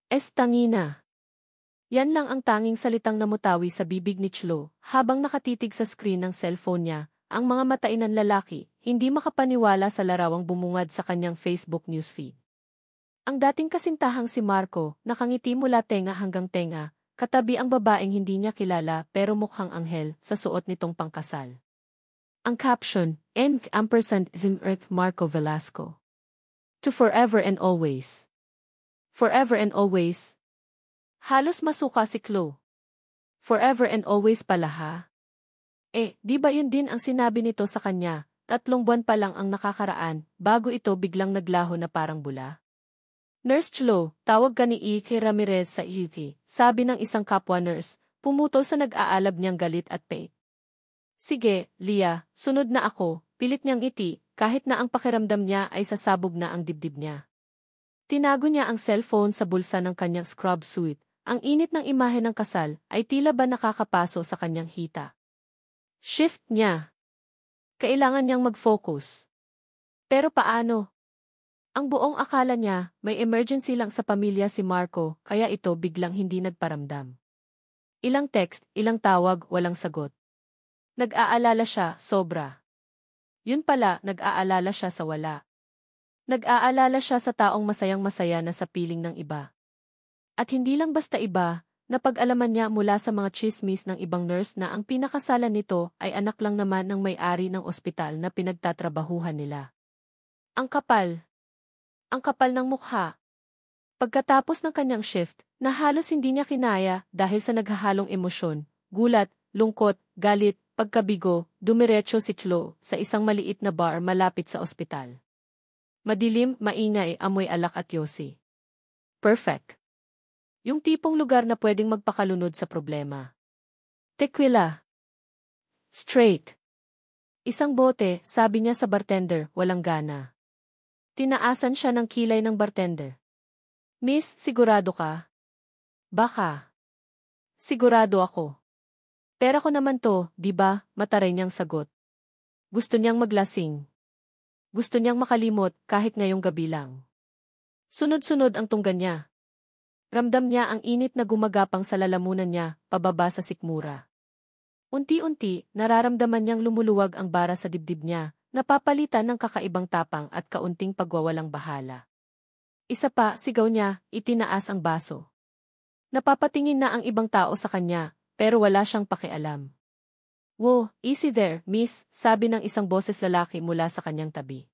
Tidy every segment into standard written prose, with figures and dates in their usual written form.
Tangina. Yan lang ang tanging salitang namutawi sa bibig ni Chlo, habang nakatitig sa screen ng cellphone niya, ang mga matain ng lalaki, hindi makapaniwala sa larawang bumungad sa kanyang Facebook newsfeed. Ang dating kasintahang si Marco, nakangiti mula tenga hanggang tenga, katabi ang babaeng hindi niya kilala pero mukhang anghel sa suot nitong pangkasal. Ang caption, Zim Earth Marco Velasco. To forever and always. Forever and always. Halos masuka si Chlo. Forever and always pala ha? Di ba yun din ang sinabi nito sa kanya, 3 buwan pa lang ang nakakaraan, bago ito biglang naglaho na parang bula? Nurse Chlo, tawag ka ni Ike Ramirez sa Ike, sabi ng isang kapwa nurse, pumutol sa nag-aalab niyang galit at pait. Sige, Lia, sunod na ako, pilit niyang ngiti, kahit na ang pakiramdam niya ay sasabog na ang dibdib niya. Tinago niya ang cellphone sa bulsa ng kanyang scrub suit. Ang init ng imahe ng kasal ay tila ba nakakapaso sa kanyang hita. Shift niya. Kailangan niyang mag-focus. Pero paano? Ang buong akala niya, may emergency lang sa pamilya si Marco, kaya ito biglang hindi nagparamdam. Ilang text, ilang tawag, walang sagot. Nag-aalala siya, sobra. Yun pala, nag-aalala siya sa wala. Nag-aalala siya sa taong masayang-masaya na sa piling ng iba. At hindi lang basta iba, napag-alaman niya mula sa mga chismis ng ibang nurse na ang pinakasalan nito ay anak lang naman ng may-ari ng ospital na pinagtatrabahuhan nila. Ang kapal. Ang kapal ng mukha. Pagkatapos ng kanyang shift, na halos hindi niya kinaya dahil sa naghahalong emosyon, gulat, lungkot, galit, pagkabigo, dumiretso si Chlo sa isang maliit na bar malapit sa ospital. Madilim, maingay, amoy alak at yosi. Perfect. Yung tipong lugar na pwedeng magpakalunod sa problema. Tequila. Straight. Isang bote, sabi niya sa bartender, walang gana. Tinaasan siya ng kilay ng bartender. Miss, sigurado ka? Baka. Sigurado ako. Pera ko naman to, di ba? Mataray niyang sagot. Gusto niyang maglasing. Gusto niyang makalimot kahit ngayong gabi lang. Sunod-sunod ang tungga niya. Ramdam niya ang init na gumagapang sa lalamunan niya, pababa sa sikmura. Unti-unti, nararamdaman niyang lumuluwag ang bara sa dibdib niya, napapalitan ng kakaibang tapang at kaunting pagwawalang bahala. Isa pa, sigaw niya, itinaas ang baso. Napapatingin na ang ibang tao sa kanya, pero wala siyang pakialam. Whoa, easy there, miss, sabi ng isang boses lalaki mula sa kanyang tabi.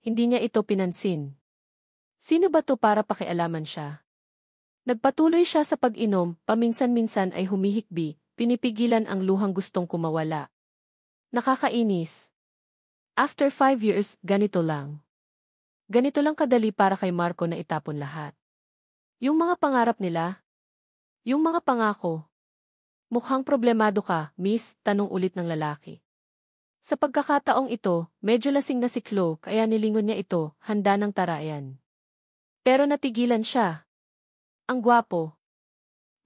Hindi niya ito pinansin. Sino ba to para pakialaman siya? Nagpatuloy siya sa pag-inom, paminsan-minsan ay humihikbi, pinipigilan ang luhang gustong kumawala. Nakakainis. After 5 years, ganito lang. Ganito lang kadali para kay Marco na itapon lahat. Yung mga pangarap nila? Yung mga pangako? Mukhang problemado ka, miss, tanong ulit ng lalaki. Sa pagkakataong ito, medyo lasing na si Chlo kaya nilingon niya ito, handa ng tarayan. Pero natigilan siya. Ang gwapo.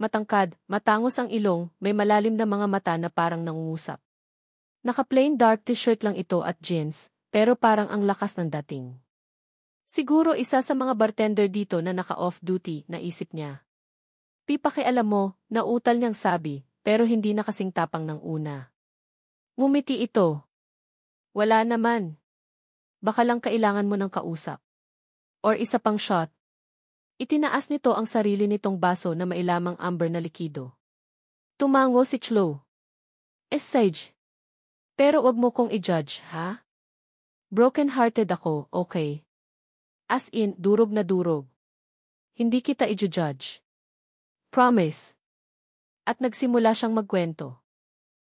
Matangkad, matangos ang ilong, may malalim na mga mata na parang nangungusap. Naka-plain dark t-shirt lang ito at jeans, pero parang ang lakas ng dating. Siguro isa sa mga bartender dito na naka-off-duty, naisip niya. Pipakialam mo, nautal niyang sabi, pero hindi na kasing tapang ng una. Ngumiti ito. Wala naman. Baka lang kailangan mo ng kausap. Or isa pang shot. Itinaas nito ang sarili nitong baso na mailamang amber na likido. Tumango si Chlo. Sage. Pero wag mo kong i-judge, ha? Broken-hearted ako, okay? As in, durog na durog. Hindi kita i-judge. Promise. At nagsimula siyang magkwento.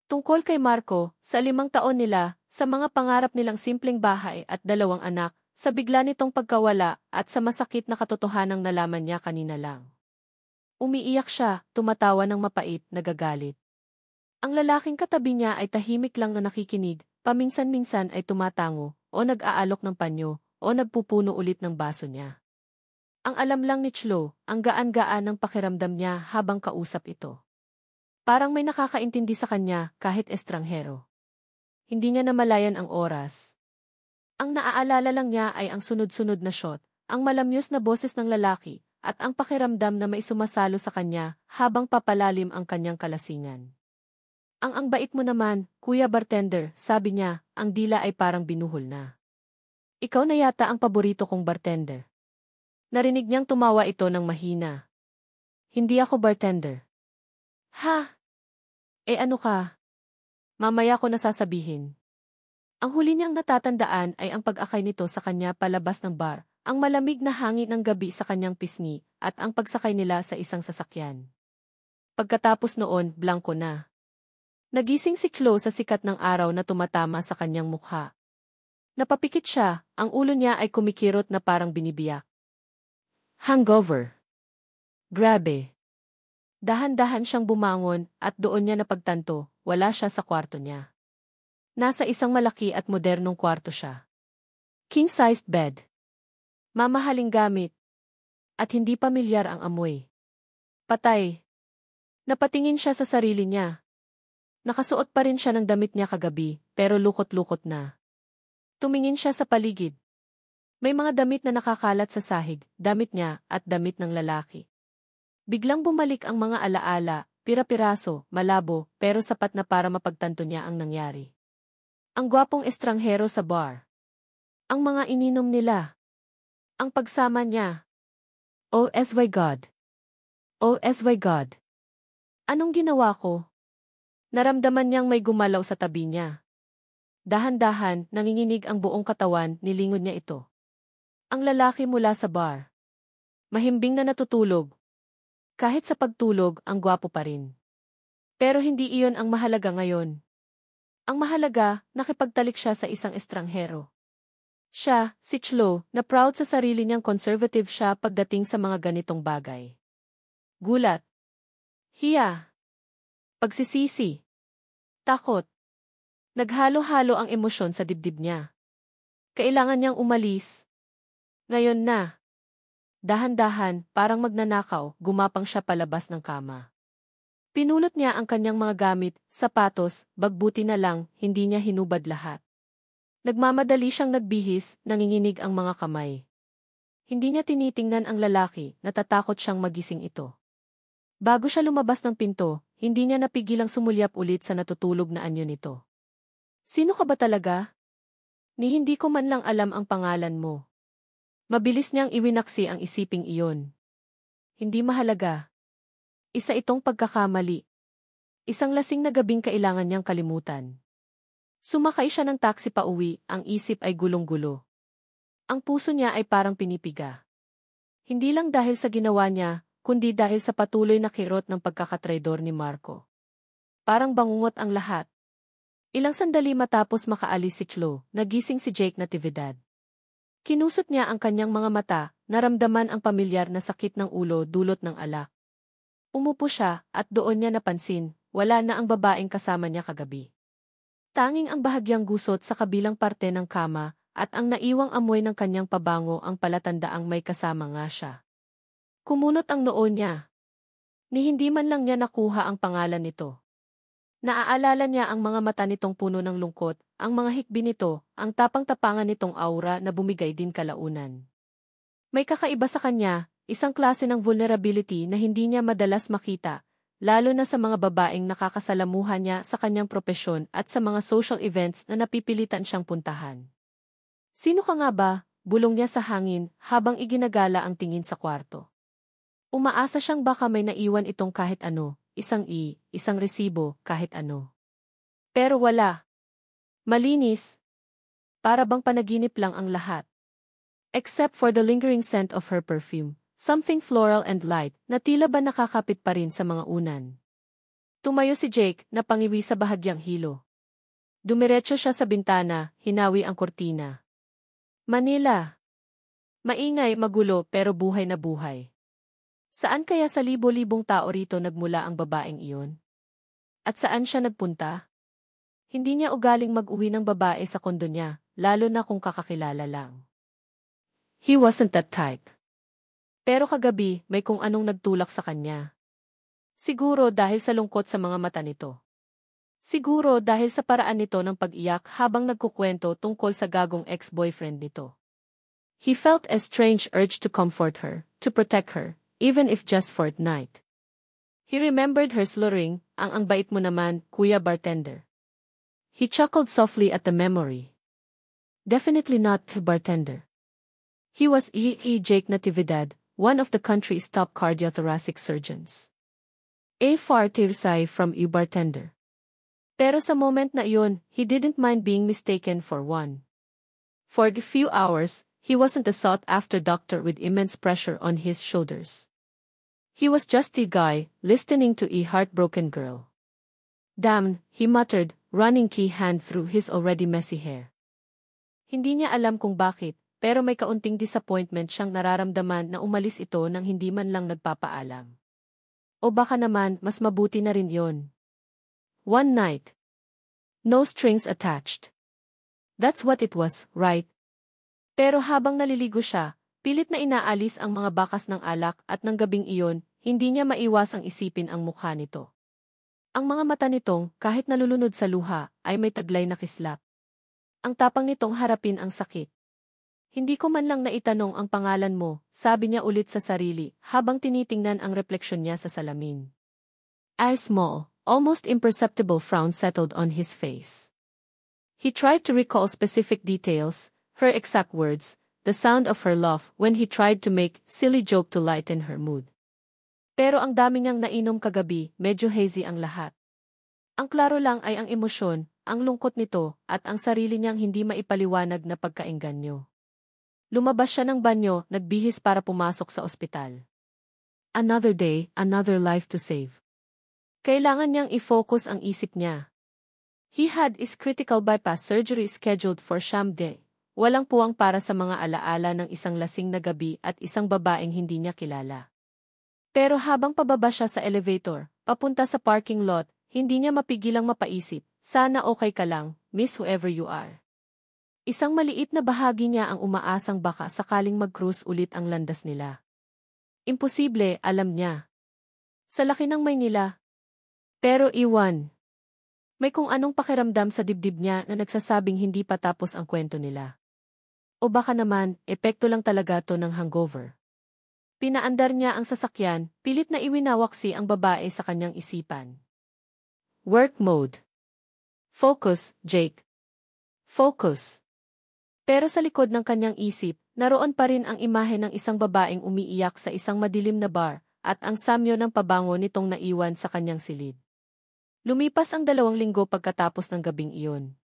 Tungkol kay Marco, sa 5 taon nila, sa mga pangarap nilang simpleng bahay at 2 anak, sa bigla nitong pagkawala at sa masakit na katotohanang nalaman niya kanina lang. Umiiyak siya, tumatawa ng mapait, nagagalit. Ang lalaking katabi niya ay tahimik lang na nakikinig, paminsan-minsan ay tumatango, o nag-aalok ng panyo, o nagpupuno ulit ng baso niya. Ang alam lang ni Chlo, ang gaan-gaan ng pakiramdam niya habang kausap ito. Parang may nakakaintindi sa kanya kahit estranghero. Hindi niya namalayan ang oras. Ang naaalala lang niya ay ang sunod-sunod na shot, ang malamyos na boses ng lalaki, at ang pakiramdam na may sumasalo sa kanya habang papalalim ang kanyang kalasingan. Ang bait mo naman, Kuya Bartender, sabi niya, ang dila ay parang binuhol na. Ikaw na yata ang paborito kong bartender. Narinig niyang tumawa ito ng mahina. Hindi ako bartender. Ha? Ano ka? Mamaya ko nasasabihin. Ang huli niyang natatandaan ay ang pag-akay nito sa kanya palabas ng bar, ang malamig na hangin ng gabi sa kanyang pisngi, at ang pagsakay nila sa isang sasakyan. Pagkatapos noon, blanko na. Nagising si Chloe sa sikat ng araw na tumatama sa kanyang mukha. Napapikit siya, ang ulo niya ay kumikirot na parang binibiyak. Hangover. Grabe. Dahan-dahan siyang bumangon at doon niya napagtanto, wala siya sa kwarto niya. Nasa isang malaki at modernong kwarto siya. King-sized bed. Mamahaling gamit. At hindi pamilyar ang amoy. Patay. Napatingin siya sa sarili niya. Nakasuot pa rin siya ng damit niya kagabi, pero lukot-lukot na. Tumingin siya sa paligid. May mga damit na nakakalat sa sahig, damit niya at damit ng lalaki. Biglang bumalik ang mga alaala, pira-piraso, malabo, pero sapat na para mapagtanto niya ang nangyari. Ang gwapong estranghero sa bar. Ang mga ininom nila. Ang pagsama niya. Oh my God. Oh my God. Anong ginawa ko? Naramdaman niyang may gumalaw sa tabi niya. Dahan-dahan, nanginginig ang buong katawan, nilingon niya ito. Ang lalaki mula sa bar. Mahimbing na natutulog. Kahit sa pagtulog, ang gwapo pa rin. Pero hindi iyon ang mahalaga ngayon. Ang mahalaga, nakipagtalik siya sa isang estranghero. Siya, si Chloe, na proud sa sarili niyang conservative siya pagdating sa mga ganitong bagay. Gulat. Hiya. Pagsisisi. Takot. Naghalo-halo ang emosyon sa dibdib niya. Kailangan niyang umalis. Ngayon na. Dahan-dahan, parang magnanakaw, gumapang siya palabas ng kama. Pinulot niya ang kanyang mga gamit, sapatos, bagbuti na lang, hindi niya hinubad lahat. Nagmamadali siyang nagbihis, nanginginig ang mga kamay. Hindi niya tinitingnan ang lalaki, natatakot siyang magising ito. Bago siya lumabas ng pinto, hindi niya napigilang sumulyap ulit sa natutulog na anyo nito. Sino ka ba talaga? Ni hindi ko man lang alam ang pangalan mo. Mabilis niyang iwinaksi ang isiping iyon. Hindi mahalaga. Isa itong pagkakamali. Isang lasing na gabing kailangan niyang kalimutan. Sumakay siya ng taxi pa uwi, ang isip ay gulong-gulo. Ang puso niya ay parang pinipiga. Hindi lang dahil sa ginawa niya, kundi dahil sa patuloy na kirot ng pagkakatraidor ni Marco. Parang bangungot ang lahat. Ilang sandali matapos makaalis si Chloe, nagising si Jake Natividad. Kinusot niya ang kanyang mga mata, naramdaman ang pamilyar na sakit ng ulo dulot ng alak. Umupo siya, at doon niya napansin, wala na ang babaeng kasama niya kagabi. Tanging ang bahagyang gusot sa kabilang parte ng kama, at ang naiwang amoy ng kanyang pabango ang palatandaang may kasama nga siya. Kumunot ang noo niya. Ni hindi man lang niya nakuha ang pangalan nito. Naaalala niya ang mga mata nitong puno ng lungkot, ang mga hikbi nito, ang tapang-tapangan nitong aura na bumigay din kalaunan. May kakaiba sa kanya, isang klase ng vulnerability na hindi niya madalas makita, lalo na sa mga babaeng nakakasalamuhan niya sa kanyang propesyon at sa mga social events na napipilitan siyang puntahan. Sino ka nga ba? Bulong niya sa hangin habang iginagala ang tingin sa kwarto. Umaasa siyang baka may naiwan itong kahit ano. Isang resibo, kahit ano. Pero wala. Malinis. Para bang panaginip lang ang lahat. Except for the lingering scent of her perfume, something floral and light, na tila ba nakakapit pa rin sa mga unan. Tumayo si Jake, na pangiwi sa bahagyang hilo. Dumiretso siya sa bintana, hinawi ang kurtina. Manila. Maingay, magulo, pero buhay na buhay. Saan kaya sa libo-libong tao rito nagmula ang babaeng iyon? At saan siya nagpunta? Hindi niya ugaling mag-uwi ng babae sa kondo niya, lalo na kung kakakilala lang. He wasn't that type. Pero kagabi, may kung anong nagtulak sa kanya. Siguro dahil sa lungkot sa mga mata nito. Siguro dahil sa paraan nito ng pag-iyak habang nagkukwento tungkol sa gagong ex-boyfriend nito. He felt a strange urge to comfort her, to protect her, even if just for a night. He remembered her slurring, ang bait mo naman, Kuya Bartender. He chuckled softly at the memory. Definitely not the bartender. He was Jake Natividad, one of the country's top cardiothoracic surgeons. A far tirsay from a bartender. Pero sa moment na iyon, he didn't mind being mistaken for one. For a few hours, he wasn't a sought-after doctor with immense pressure on his shoulders. He was just a guy, listening to a heartbroken girl. Damn, he muttered, running his hand through his already messy hair. Hindi niya alam kung bakit, pero may kaunting disappointment siyang nararamdaman na umalis ito nang hindi man lang nagpapaalam. O baka naman, mas mabuti na rin yon. One night. No strings attached. That's what it was, right? Pero habang naliligo siya, pilit na inaalis ang mga bakas ng alak at ng gabing iyon, hindi niya maiwasang isipin ang mukha nito. Ang mga mata nitong, kahit nalulunod sa luha, ay may taglay na kislap. Ang tapang nitong harapin ang sakit. Hindi ko man lang naitanong ang pangalan mo, sabi niya ulit sa sarili, habang tinitingnan ang refleksyon niya sa salamin. A small, almost imperceptible frown settled on his face. He tried to recall specific details, her exact words, the sound of her laugh when he tried to make silly joke to lighten her mood. Pero ang dami niyang nainom kagabi, medyo hazy ang lahat. Ang klaro lang ay ang emosyon, ang lungkot nito, at ang sarili niyang hindi maipaliwanag na pagkaengganyo. Lumabas siya ng banyo, nagbihis para pumasok sa ospital. Another day, another life to save. Kailangan niyang i-focus ang isip niya. He had his critical bypass surgery scheduled for Shamde. Walang puwang para sa mga alaala ng isang lasing na gabi at isang babaeng hindi niya kilala. Pero habang pababa siya sa elevator, papunta sa parking lot, hindi niya mapigilang mapaisip, sana okay ka lang, miss whoever you are. Isang maliit na bahagi niya ang umaasang baka sakaling mag-cruise ulit ang landas nila. Imposible, alam niya. Sa laki ng Maynila. Pero iwan. May kung anong pakiramdam sa dibdib niya na nagsasabing hindi pa tapos ang kwento nila. O baka naman, epekto lang talaga to ng hangover. Pinaandar niya ang sasakyan, pilit na iwinawaksi ang babae sa kanyang isipan. Work mode. Focus, Jake. Focus. Pero sa likod ng kanyang isip, naroon pa rin ang imahe ng isang babaeng umiiyak sa isang madilim na bar, at ang samyo ng pabango nitong naiwan sa kanyang silid. Lumipas ang 2 linggo pagkatapos ng gabing iyon.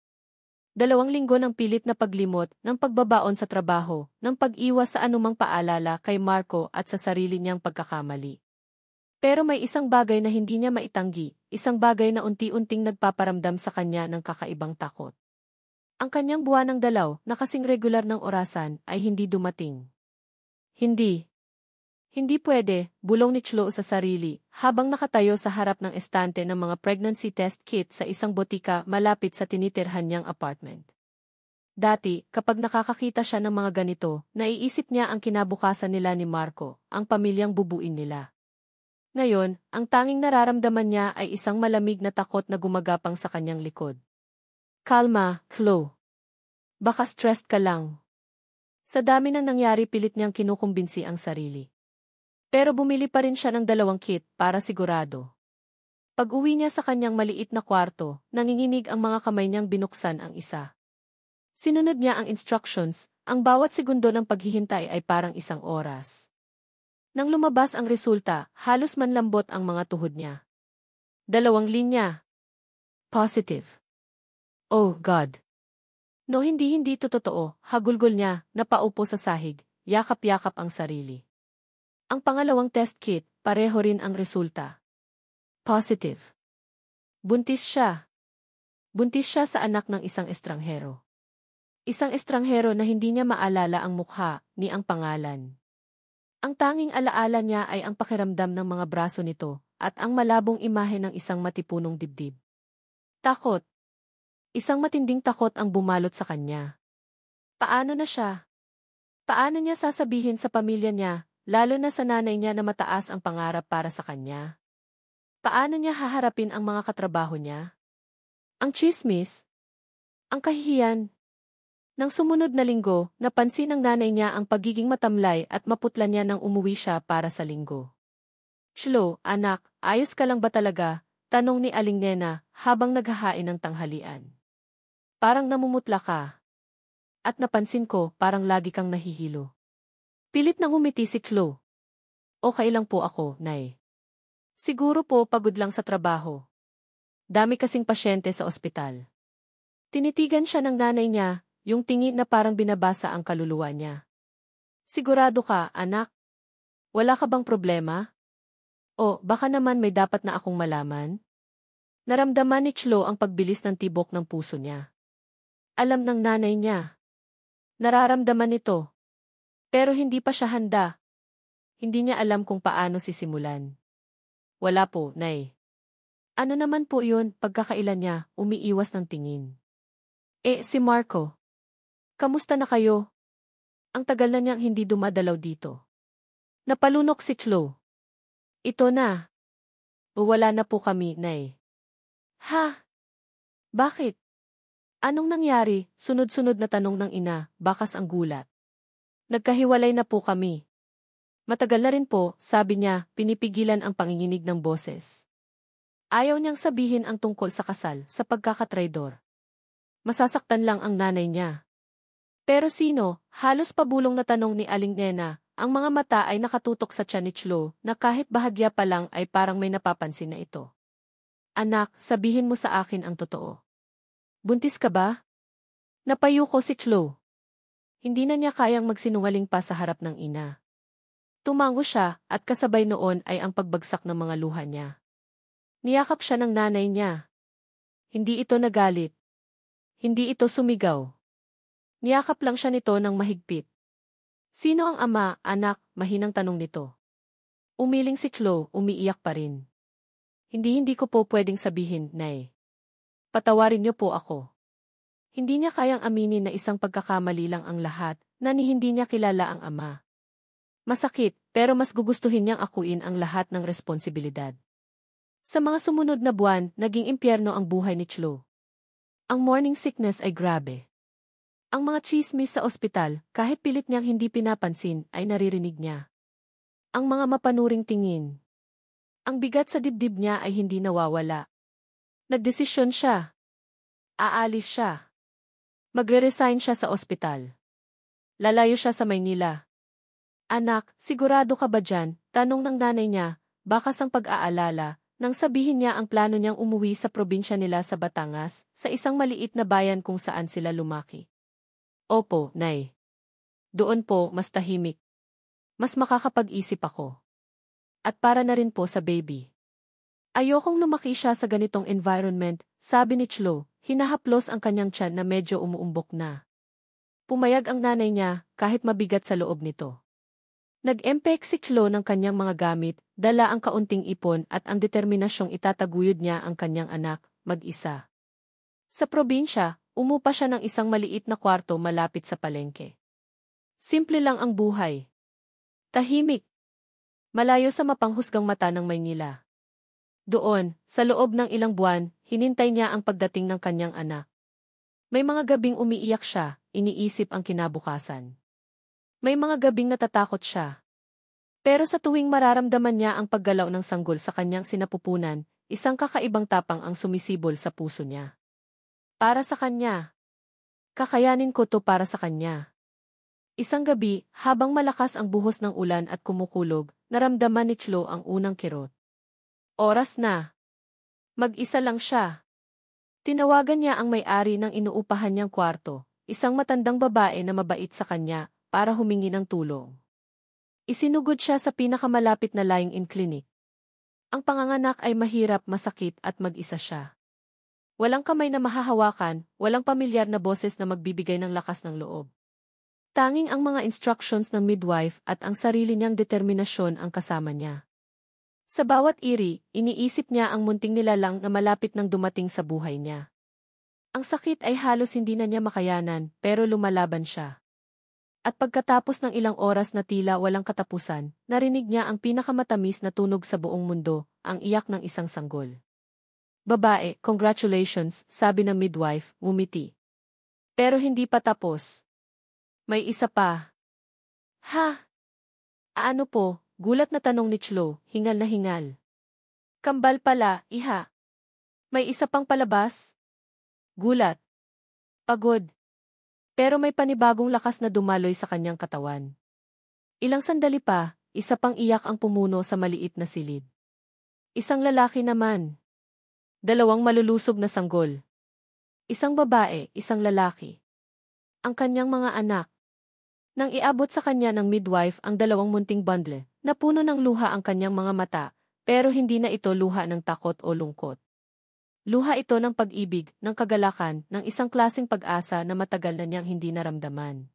2 linggo ng pilit na paglimot, ng pagbabaon sa trabaho, ng pag-iwas sa anumang paalala kay Marco at sa sarili niyang pagkakamali. Pero may isang bagay na hindi niya maitanggi, isang bagay na unti-unting nagpaparamdam sa kanya ng kakaibang takot. Ang kanyang buwanang dalaw, na kasing regular ng orasan, ay hindi dumating. Hindi. Hindi pwede, bulong ni Chlo sa sarili, habang nakatayo sa harap ng estante ng mga pregnancy test kit sa isang botika malapit sa tinitirhan niyang apartment. Dati, kapag nakakakita siya ng mga ganito, naiisip niya ang kinabukasan nila ni Marco, ang pamilyang bubuin nila. Ngayon, ang tanging nararamdaman niya ay isang malamig na takot na gumagapang sa kanyang likod. Kalma, Chlo. Baka stressed ka lang. Sa dami ng nangyari pilit niyang kinukumbinsi ang sarili. Pero bumili pa rin siya ng 2 kit para sigurado. Pag-uwi niya sa kanyang maliit na kwarto, nanginginig ang mga kamay niyang binuksan ang isa. Sinunod niya ang instructions, ang bawat segundo ng paghihintay ay parang 1 oras. Nang lumabas ang resulta, halos manlambot ang mga tuhod niya. 2 linya. Positive. Oh God. No, hindi to totoo, hagulgol niya, napaupo sa sahig, yakap-yakap ang sarili. Ang pangalawang test kit, pareho rin ang resulta. Positive. Buntis siya. Buntis siya sa anak ng isang estranghero. Isang estranghero na hindi niya maalala ang mukha, ni ang pangalan. Ang tanging alaala niya ay ang pakiramdam ng mga braso nito, at ang malabong imahe ng isang matipunong dibdib. Takot. Isang matinding takot ang bumalot sa kanya. Paano na siya? Paano niya sasabihin sa pamilya niya, lalo na sa nanay niya na mataas ang pangarap para sa kanya? Paano niya haharapin ang mga katrabaho niya? Ang tsismis? Ang kahihiyan? Nang sumunod na linggo, napansin ng nanay niya ang pagiging matamlay at maputla niya nang umuwi siya para sa linggo. "Chlo, anak, ayos ka lang ba talaga?" tanong ni Aling Nena habang naghahain ng tanghalian. "Parang namumutla ka. At napansin ko parang lagi kang nahihilo." Pilit nang umiti si Chlo. "Okay lang po ako, Nay. Siguro po pagod lang sa trabaho. Dami kasing pasyente sa ospital." Tinitigan siya ng nanay niya, yung tingin na parang binabasa ang kaluluwa niya. "Sigurado ka, anak? Wala ka bang problema? O baka naman may dapat na akong malaman?" Naramdaman ni Chlo ang pagbilis ng tibok ng puso niya. Alam ng nanay niya. Nararamdaman nito. Pero hindi pa siya handa. Hindi niya alam kung paano sisimulan. "Wala po, Nay." "Ano naman po yun?" Pagkakailan niya, umiiwas ng tingin. Si Marco. Kamusta na kayo? Ang tagal na niyang hindi dumadalaw dito." Napalunok si Chlo. "Ito na. Wala na po kami, Nay." "Ha? Bakit? Anong nangyari?" Sunod-sunod na tanong ng ina, bakas ang gulat. "Nagkahiwalay na po kami." "Matagal na rin po," sabi niya, pinipigilan ang panginginig ng boses. Ayaw niyang sabihin ang tungkol sa kasal, sa pagkakatraidor. Masasaktan lang ang nanay niya. Pero sino? Halos pabulong na tanong ni Aling Nena. Ang mga mata ay nakatutok sa tiyan ni Chlo na kahit bahagya pa lang ay parang may napapansin na ito. "Anak, sabihin mo sa akin ang totoo. Buntis ka ba?" Napayuko si Chlo. Hindi na niya kayang magsinungaling pa sa harap ng ina. Tumango siya at kasabay noon ay ang pagbagsak ng mga luha niya. Niyakap siya ng nanay niya. Hindi ito nagalit. Hindi ito sumigaw. Niyakap lang siya nito ng mahigpit. "Sino ang ama, anak?" mahinang tanong nito. Umiling si Chlo, umiiyak pa rin. Hindi ko po pwedeng sabihin, Nay. Patawarin niyo po ako." Hindi niya kayang aminin na isang pagkakamali lang ang lahat, na hindi niya kilala ang ama. Masakit, pero mas gugustuhin niyang akuin ang lahat ng responsibilidad. Sa mga sumunod na buwan, naging impyerno ang buhay ni Chlo. Ang morning sickness ay grabe. Ang mga tsismis sa ospital, kahit pilit niyang hindi pinapansin, ay naririnig niya. Ang mga mapanuring tingin. Ang bigat sa dibdib niya ay hindi nawawala. Nagdesisyon siya. Aalis siya. Magre-resign siya sa ospital. Lalayo siya sa Maynila. "Anak, sigurado ka ba dyan?" tanong ng nanay niya, bakas ang pag-aalala, nang sabihin niya ang plano niyang umuwi sa probinsya nila sa Batangas, sa isang maliit na bayan kung saan sila lumaki. "Opo, Nay. Doon po, mas tahimik. Mas makakapag-isip ako. At para na rin po sa baby. Ayokong lumaki siya sa ganitong environment," sabi ni Chlo, hinahaplos ang kanyang tiyan na medyo umuumbok na. Pumayag ang nanay niya, kahit mabigat sa loob nito. Nag-empek si Chlo ng kanyang mga gamit, dala ang kaunting ipon at ang determinasyong itataguyod niya ang kanyang anak, mag-isa. Sa probinsya, umupa siya ng isang maliit na kwarto malapit sa palengke. Simple lang ang buhay. Tahimik. Malayo sa mapanghusgang mata ng Maynila. Doon, sa loob ng ilang buwan, hinintay niya ang pagdating ng kanyang anak. May mga gabing umiiyak siya, iniisip ang kinabukasan. May mga gabing natatakot siya. Pero sa tuwing mararamdaman niya ang paggalaw ng sanggol sa kanyang sinapupunan, isang kakaibang tapang ang sumisibol sa puso niya. Para sa kanya. Kakayanin ko to para sa kanya. Isang gabi, habang malakas ang buhos ng ulan at kumukulog, naramdaman ni Chlo ang unang kirot. Oras na. Mag-isa lang siya. Tinawagan niya ang may-ari ng inuupahan niyang kwarto, isang matandang babae na mabait sa kanya, para humingi ng tulong. Isinugod siya sa pinakamalapit na lying-in clinic. Ang panganganak ay mahirap, masakit at mag-isa siya. Walang kamay na mahahawakan, walang pamilyar na boses na magbibigay ng lakas ng loob. Tanging ang mga instructions ng midwife at ang sarili niyang determinasyon ang kasama niya. Sa bawat iri, iniisip niya ang munting nilalang na malapit nang dumating sa buhay niya. Ang sakit ay halos hindi na niya makayanan, pero lumalaban siya. At pagkatapos ng ilang oras na tila walang katapusan, narinig niya ang pinakamatamis na tunog sa buong mundo, ang iyak ng isang sanggol. "Babae, congratulations," sabi ng midwife, ngumiti. Pero hindi pa tapos. May isa pa. Ha? Ano po? Gulat na tanong ni Chlo, hingal na hingal. Kambal pala, iha. May isa pang palabas? Gulat. Pagod. Pero may panibagong lakas na dumaloy sa kanyang katawan. Ilang sandali pa, isa pang iyak ang pumuno sa maliit na silid. Isang lalaki naman. Dalawang malulusog na sanggol. Isang babae, isang lalaki. Ang kanyang mga anak. Nang iabot sa kanya ng midwife ang dalawang munting bundle, napuno ng luha ang kanyang mga mata, pero hindi na ito luha ng takot o lungkot. Luha ito ng pag-ibig, ng kagalakan, ng isang klaseng pag-asa na matagal na niyang hindi naramdaman.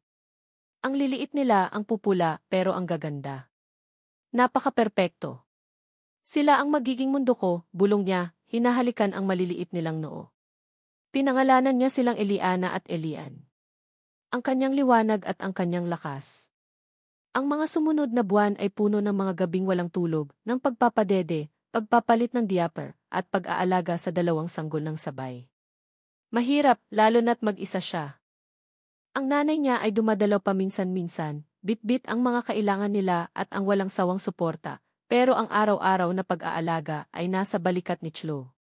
Ang liliit nila ang pupula pero ang gaganda. Napaka-perpekto. Sila ang magiging mundo ko, bulong niya, hinahalikan ang maliliit nilang noo. Pinangalanan niya silang Eliana at Elian. Ang kanyang liwanag at ang kanyang lakas. Ang mga sumunod na buwan ay puno ng mga gabing walang tulog, ng pagpapadede, pagpapalit ng diaper, at pag-aalaga sa dalawang sanggol ng sabay. Mahirap, lalo na't mag-isa siya. Ang nanay niya ay dumadalaw paminsan-minsan, bit-bit ang mga kailangan nila at ang walang sawang suporta, pero ang araw-araw na pag-aalaga ay nasa balikat ni Chlo.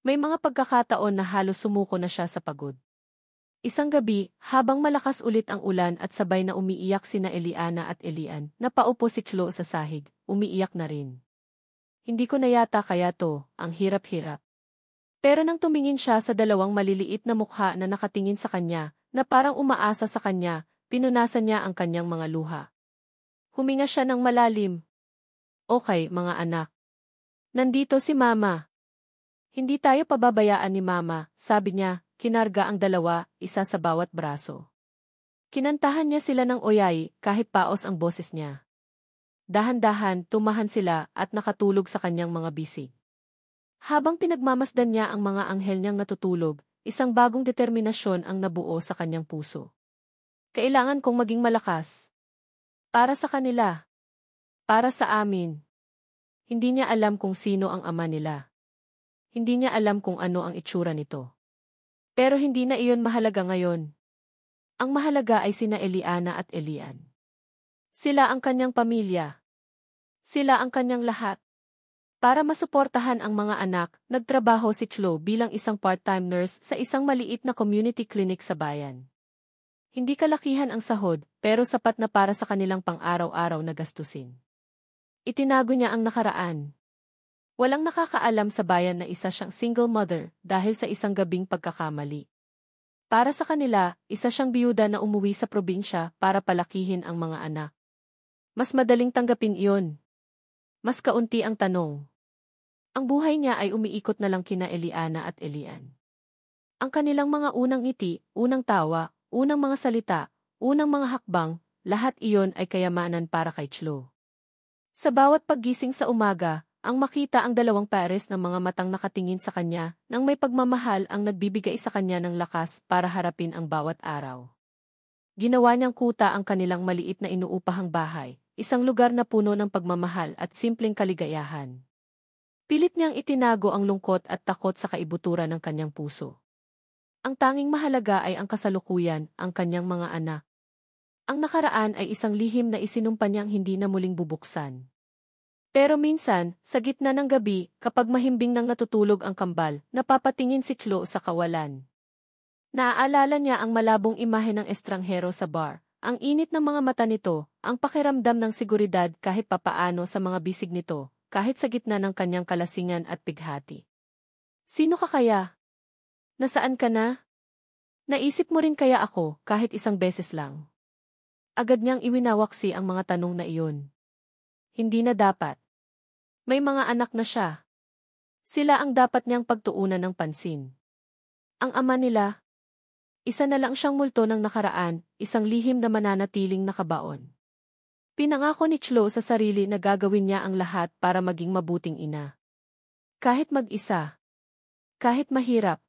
May mga pagkakataon na halos sumuko na siya sa pagod. Isang gabi, habang malakas ulit ang ulan at sabay na umiiyak sina Eliana at Elian, napaupo si Chlo sa sahig, umiiyak na rin. Hindi ko na yata kaya to, ang hirap-hirap. Pero nang tumingin siya sa dalawang maliliit na mukha na nakatingin sa kanya, na parang umaasa sa kanya, pinunasan niya ang kanyang mga luha. Huminga siya ng malalim. Okay, mga anak. Nandito si Mama. Hindi tayo pababayaan ni Mama, sabi niya, kinarga ang dalawa, isa sa bawat braso. Kinantahan niya sila ng oyay, kahit paos ang boses niya. Dahan-dahan, tumahan sila at nakatulog sa kanyang mga bisig. Habang pinagmamasdan niya ang mga anghel niyang natutulog, isang bagong determinasyon ang nabuo sa kanyang puso. Kailangan kong maging malakas. Para sa kanila. Para sa amin. Hindi niya alam kung sino ang ama nila. Hindi niya alam kung ano ang itsura nito. Pero hindi na iyon mahalaga ngayon. Ang mahalaga ay sina Eliana at Elian. Sila ang kanyang pamilya. Sila ang kanyang lahat. Para masuportahan ang mga anak, nagtrabaho si Chlo bilang isang part-time nurse sa isang maliit na community clinic sa bayan. Hindi kalakihan ang sahod, pero sapat na para sa kanilang pang-araw-araw na gastusin. Itinago niya ang nakaraan. Walang nakakaalam sa bayan na isa siyang single mother dahil sa isang gabing pagkakamali. Para sa kanila, isa siyang biyuda na umuwi sa probinsya para palakihin ang mga anak. Mas madaling tanggapin iyon. Mas kaunti ang tanong. Ang buhay niya ay umiikot na lang kina Eliana at Elian. Ang kanilang mga unang ngiti, unang tawa, unang mga salita, unang mga hakbang, lahat iyon ay kayamanan para kay Chlo. Sa bawat paggising sa umaga, ang makita ang dalawang pares ng mga matang nakatingin sa kanya, nang may pagmamahal ang nagbibigay sa kanya ng lakas para harapin ang bawat araw. Ginawa niyang kuta ang kanilang maliit na inuupahang bahay, isang lugar na puno ng pagmamahal at simpleng kaligayahan. Pilit niyang itinago ang lungkot at takot sa kaibuturan ng kanyang puso. Ang tanging mahalaga ay ang kasalukuyan, ang kanyang mga anak. Ang nakaraan ay isang lihim na isinumpa niyang hindi na muling bubuksan. Pero minsan, sa gitna ng gabi, kapag mahimbing nang natutulog ang kambal, napapatingin si Chlo sa kawalan. Naaalala niya ang malabong imahe ng estranghero sa bar, ang init ng mga mata nito, ang pakiramdam ng seguridad kahit papaano sa mga bisig nito, kahit sa gitna ng kanyang kalasingan at pighati. Sino ka kaya? Nasaan ka na? Naisip mo rin kaya ako, kahit isang beses lang? Agad niyang iwinawaksi ang mga tanong na iyon. Hindi na dapat. May mga anak na siya. Sila ang dapat niyang pagtuunan ng pansin. Ang ama nila, isa na lang siyang multo ng nakaraan, isang lihim na mananatiling nakabaon. Pinangako ni Chlo sa sarili na gagawin niya ang lahat para maging mabuting ina. Kahit mag-isa. Kahit mahirap.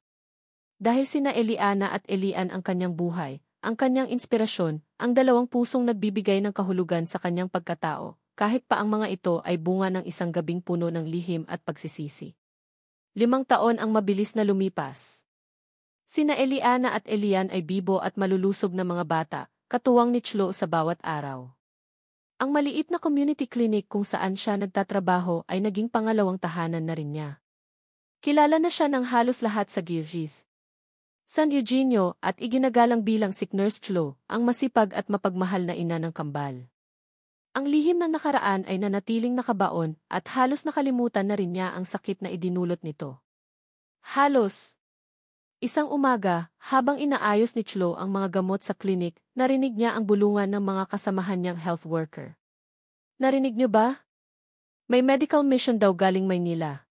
Dahil sina Eliana at Elian ang kanyang buhay, ang kanyang inspirasyon, ang dalawang pusong nagbibigay ng kahulugan sa kanyang pagkatao, kahit pa ang mga ito ay bunga ng isang gabing puno ng lihim at pagsisisi. 5 taon ang mabilis na lumipas. Sina Eliana at Elian ay bibo at malulusog na mga bata, katuwang ni Chlo sa bawat araw. Ang maliit na community clinic kung saan siya nagtatrabaho ay naging pangalawang tahanan na rin niya. Kilala na siya ng halos lahat sa Girgis, San Eugenio at iginagalang bilang si Nurse Chlo, ang masipag at mapagmahal na ina ng kambal. Ang lihim ng nakaraan ay nanatiling nakabaon at halos nakalimutan na rin niya ang sakit na idinulot nito. Isang umaga, habang inaayos ni Chlo ang mga gamot sa klinik, narinig niya ang bulungan ng mga kasamahan niyang health worker. Narinig niyo ba? May medical mission daw galing Maynila.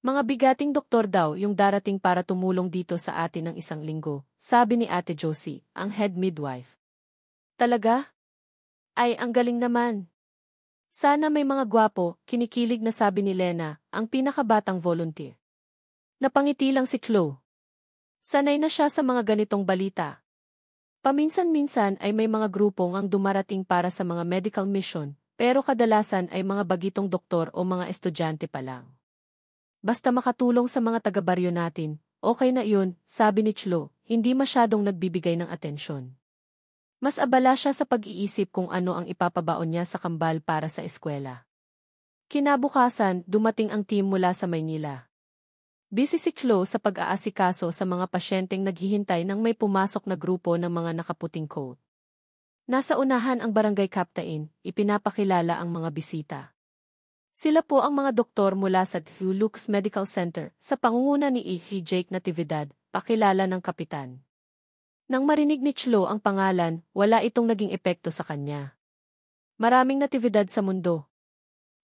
Mga bigating doktor daw yung darating para tumulong dito sa atin ng isang linggo, sabi ni Ate Josie, ang head midwife. Talaga? Ay, ang galing naman. Sana may mga gwapo, kinikilig na sabi ni Lena, ang pinakabatang volunteer. Napangiti lang si Chlo. Sanay na siya sa mga ganitong balita. Paminsan-minsan ay may mga grupong ang dumarating para sa mga medical mission, pero kadalasan ay mga bagitong doktor o mga estudyante pa lang. Basta makatulong sa mga taga-baryo natin, okay na yun, sabi ni Chlo, hindi masyadong nagbibigay ng atensyon. Mas abala siya sa pag-iisip kung ano ang ipapabaon niya sa kambal para sa eskwela. Kinabukasan, dumating ang team mula sa Maynila. Busy si Chlo sa pag-aasikaso sa mga pasyenteng naghihintay nang may pumasok na grupo ng mga nakaputing coat. Nasa unahan ang barangay captain, ipinapakilala ang mga bisita. Sila po ang mga doktor mula sa Lux Medical Center sa pangunguna ni Jake Natividad, pakilala ng kapitan. Nang marinig ni Chlo ang pangalan, wala itong naging epekto sa kanya. Maraming natividad sa mundo.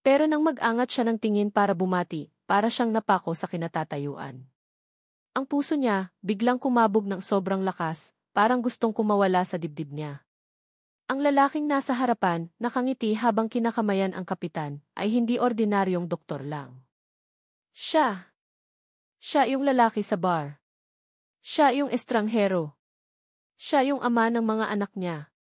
Pero nang mag-angat siya ng tingin para bumati, para siyang napako sa kinatatayuan. Ang puso niya, biglang kumabog ng sobrang lakas, parang gustong kumawala sa dibdib niya. Ang lalaking nasa harapan, nakangiti habang kinakamayan ang kapitan, ay hindi ordinaryong doktor lang. Siya yung lalaki sa bar. Siya yung estranghero. Siya yung ama ng mga anak niya.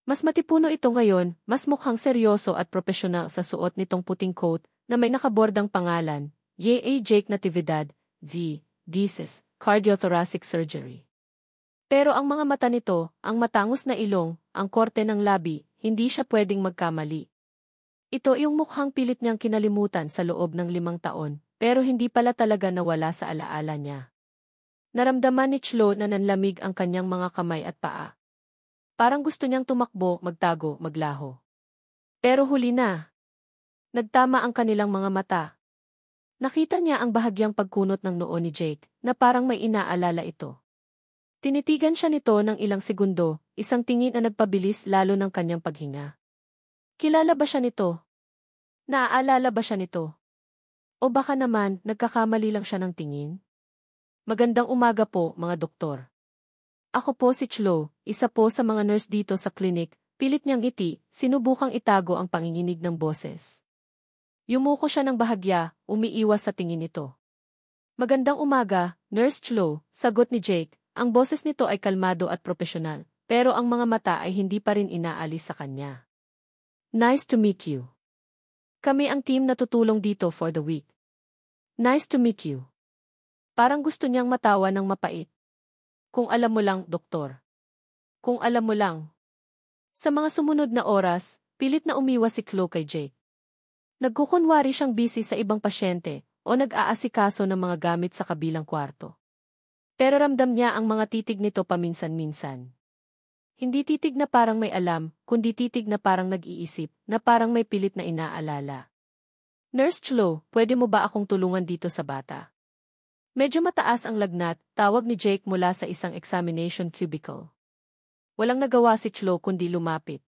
Mas matipuno ito ngayon, mas mukhang seryoso at propesyonal sa suot nitong puting coat na may nakabordang pangalan, Jake Natividad, Disease, Cardiothoracic Surgery. Pero ang mga mata nito, ang matangos na ilong, ang korte ng labi, hindi siya pwedeng magkamali. Ito yung mukhang pilit niyang kinalimutan sa loob ng 5 taon, pero hindi pala talaga nawala sa alaala niya. Naramdaman ni Chlo na nanlamig ang kanyang mga kamay at paa. Parang gusto niyang tumakbo, magtago, maglaho. Pero huli na. Nagtama ang kanilang mga mata. Nakita niya ang bahagyang pagkunot ng noo ni Jake, na parang may inaalala ito. Tinitigan siya nito ng ilang segundo, isang tingin na nagpabilis lalo ng kanyang paghinga. Kilala ba siya nito? Naaalala ba siya nito? O baka naman, nagkakamali lang siya ng tingin? Magandang umaga po, mga doktor. Ako po si Chlo, isa po sa mga nurse dito sa klinik, pilit niyang ngiti, sinubukang itago ang panginginig ng boses. Yumuko siya ng bahagya, umiiwas sa tingin nito. Magandang umaga, Nurse Chlo, sagot ni Jake, ang boses nito ay kalmado at propesyonal, pero ang mga mata ay hindi pa rin inaalis sa kanya. Nice to meet you. Kami ang team na tutulong dito for the week. Nice to meet you. Parang gusto niyang matawa ng mapait. Kung alam mo lang, doktor. Kung alam mo lang. Sa mga sumunod na oras, pilit na umiwas si Chlo kay Jake. Nagkukunwari siyang busy sa ibang pasyente o nag-aasikaso ng mga gamit sa kabilang kwarto. Pero ramdam niya ang mga titig nito paminsan-minsan. Hindi titig na parang may alam, kundi titig na parang nag-iisip, na parang may pilit na inaalala. Nurse Chlo, pwede mo ba akong tulungan dito sa bata? Medyo mataas ang lagnat, tawag ni Jake mula sa isang examination cubicle. Walang nagawa si Chlo kundi lumapit.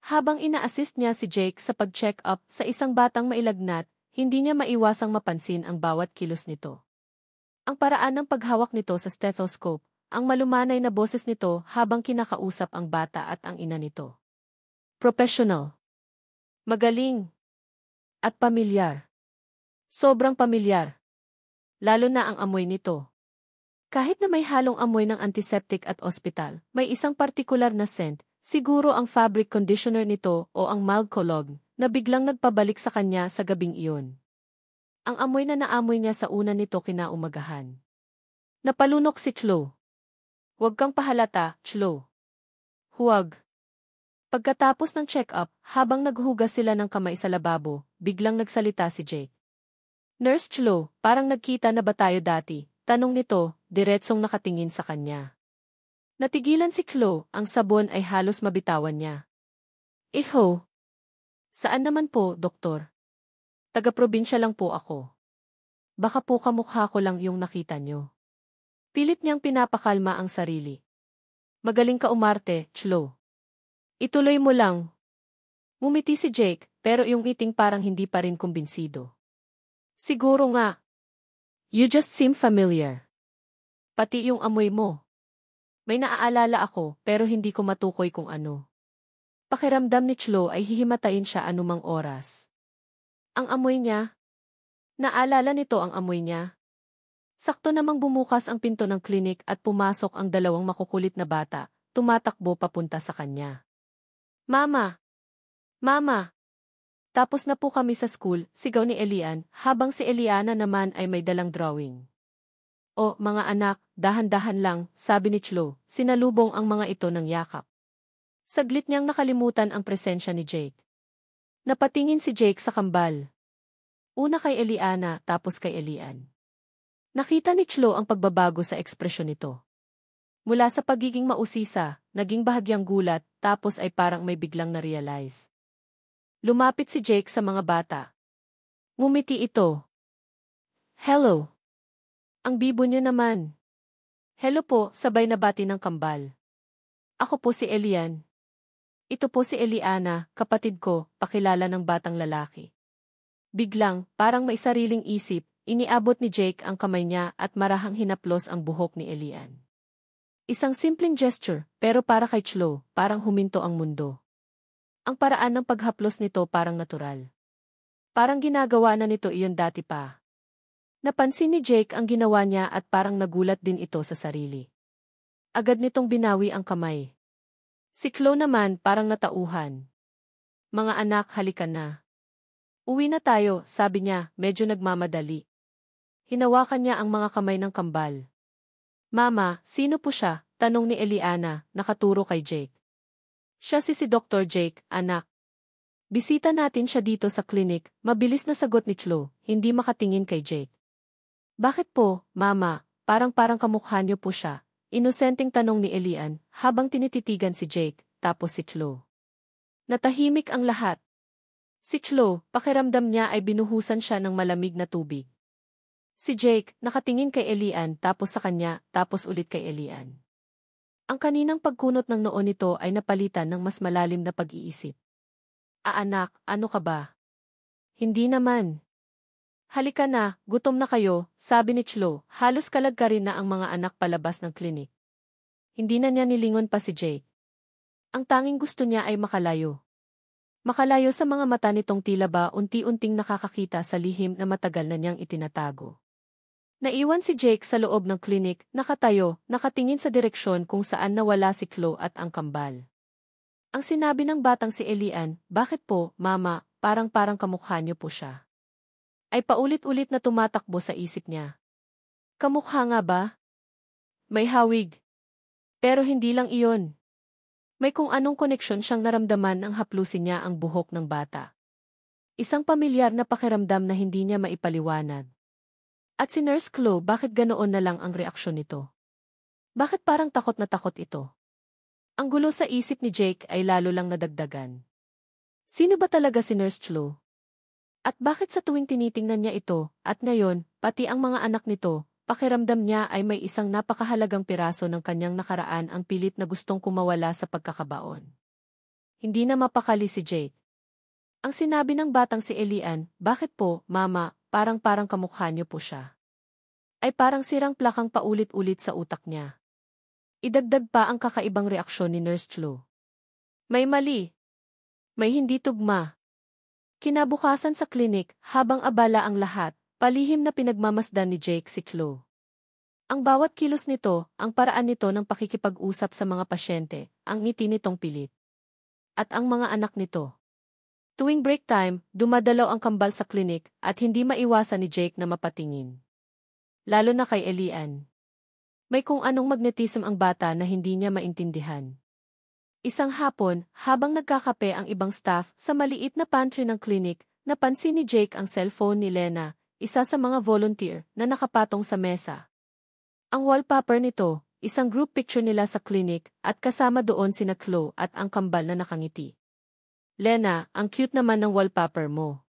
Habang ina-assist niya si Jake sa pag-check up sa isang batang mailagnat, hindi niya maiwasang mapansin ang bawat kilos nito. Ang paraan ng paghawak nito sa stethoscope, ang malumanay na boses nito habang kinakausap ang bata at ang ina nito. Professional. Magaling. At pamilyar. Sobrang pamilyar. Lalo na ang amoy nito. Kahit na may halong amoy ng antiseptic at ospital, may isang partikular na scent, siguro ang fabric conditioner nito o ang mild cologne, na biglang nagpabalik sa kanya sa gabing iyon. Ang amoy na naamoy niya sa una nito kinaumagahan. Napalunok si Chloe. Huwag kang pahalata, Chloe. Huwag. Pagkatapos ng check-up, habang naghugas sila ng kamay sa lababo, biglang nagsalita si Jake. Nurse Chloe, parang nagkita na ba tayo dati? Tanong nito, diretsong nakatingin sa kanya. Natigilan si Chloe, ang sabon ay halos mabitawan niya. Iho. Saan naman po, doktor? Taga-probinsya lang po ako. Baka po kamukha ko lang yung nakita nyo. Pilit niyang pinapakalma ang sarili. Magaling ka umarte, Chloe. Ituloy mo lang. Ngumiti si Jake, pero yung ngiting parang hindi pa rin kumbinsido. Siguro nga. You just seem familiar. Pati yung amoy mo. May naaalala ako, pero hindi ko matukoy kung ano. Pakiramdam ni Chloe ay hihimatayin siya anumang oras. Ang amoy niya? Naalala nito ang amoy niya? Sakto namang bumukas ang pinto ng klinik at pumasok ang dalawang makukulit na bata, tumatakbo papunta sa kanya. Mama! Mama! Tapos na po kami sa school, sigaw ni Elian, habang si Eliana naman ay may dalang drawing. O, mga anak, dahan-dahan lang, sabi ni Chloe, sinalubong ang mga ito ng yakap. Saglit niyang nakalimutan ang presensya ni Jake. Napatingin si Jake sa kambal. Una kay Eliana, tapos kay Elian. Nakita ni Chloe ang pagbabago sa ekspresyon nito. Mula sa pagiging mausisa, naging bahagyang gulat, tapos ay parang may biglang na-realize. Lumapit si Jake sa mga bata. Ngumiti ito. Hello. Ang bibo niyo naman. Hello po, sabay na bati ng kambal. Ako po si Elian. Ito po si Eliana, kapatid ko, pakilala ng batang lalaki. Biglang, parang may sariling isip, iniabot ni Jake ang kamay niya at marahang hinaplos ang buhok ni Elian. Isang simpleng gesture, pero para kay Chloe, parang huminto ang mundo. Ang paraan ng paghaplos nito parang natural. Parang ginagawa na nito iyon dati pa. Napansin ni Jake ang ginawa niya at parang nagulat din ito sa sarili. Agad nitong binawi ang kamay. Si Chloe naman parang natauhan. Mga anak, halika na. Uwi na tayo, sabi niya, medyo nagmamadali. Hinawakan niya ang mga kamay ng kambal. Mama, sino po siya? Tanong ni Eliana, nakaturo kay Jake. Siya si Dr. Jake, anak. Bisita natin siya dito sa klinik, mabilis na sagot ni Chloe, hindi makatingin kay Jake. Bakit po, Mama, parang kamukha niyo po siya? Inosenteng tanong ni Elian, habang tinititigan si Jake, tapos si Chloe. Natahimik ang lahat. Si Chloe, pakiramdam niya ay binuhusan siya ng malamig na tubig. Si Jake, nakatingin kay Elian tapos sa kanya, tapos ulit kay Elian. Ang kaninang pagkunot ng noo nito ay napalitan ng mas malalim na pag-iisip. Anak, ano ka ba? Hindi naman. Halika na, gutom na kayo, sabi ni Chloe, halos kalagkarin na ang mga anak palabas ng klinik. Hindi na niya nilingon pa si Jake. Ang tanging gusto niya ay makalayo. Makalayo sa mga mata nitong tila ba unti-unting nakakakita sa lihim na matagal na niyang itinatago. Naiwan si Jake sa loob ng klinik, nakatayo, nakatingin sa direksyon kung saan nawala si Chloe at ang kambal. Ang sinabi ng batang si Elian, bakit po, Mama, parang kamukha niyo po siya. Ay paulit-ulit na tumatakbo sa isip niya. Kamukha nga ba? May hawig. Pero hindi lang iyon. May kung anong koneksyon siyang naramdaman nang haplusin niya ang buhok ng bata. Isang pamilyar na pakiramdam na hindi niya maipaliwanag. At si Nurse Chloe, bakit ganoon na lang ang reaksyon nito? Bakit parang takot na takot ito? Ang gulo sa isip ni Jake ay lalo lang nadagdagan. Sino ba talaga si Nurse Chloe? At bakit sa tuwing tinitingnan niya ito, at ngayon, pati ang mga anak nito, pakiramdam niya ay may isang napakahalagang piraso ng kanyang nakaraan ang pilit na gustong kumawala sa pagkakabaon. Hindi na mapakali si Jake. Ang sinabi ng batang si Elian, bakit po, Mama, parang kamukha niyo po siya. Ay parang sirang plakang paulit-ulit sa utak niya. Idagdag pa ang kakaibang reaksyon ni Nurse Chloe. May mali. May hindi tugma. Kinabukasan sa klinik, habang abala ang lahat, palihim na pinagmamasdan ni Jake si Chloe. Ang bawat kilos nito, ang paraan nito ng pakikipag-usap sa mga pasyente, ang ngiti nitong pilit. At ang mga anak nito. Tuwing break time, dumadalaw ang kambal sa klinik at hindi maiwasan ni Jake na mapatingin. Lalo na kay Elian. May kung anong magnetism ang bata na hindi niya maintindihan. Isang hapon, habang nagkakape ang ibang staff sa maliit na pantry ng clinic, napansin ni Jake ang cellphone ni Lena, isa sa mga volunteer na nakapatong sa mesa. Ang wallpaper nito, isang group picture nila sa clinic at kasama doon sina Chloe at ang kambal na nakangiti. Lena, ang cute naman ng wallpaper mo.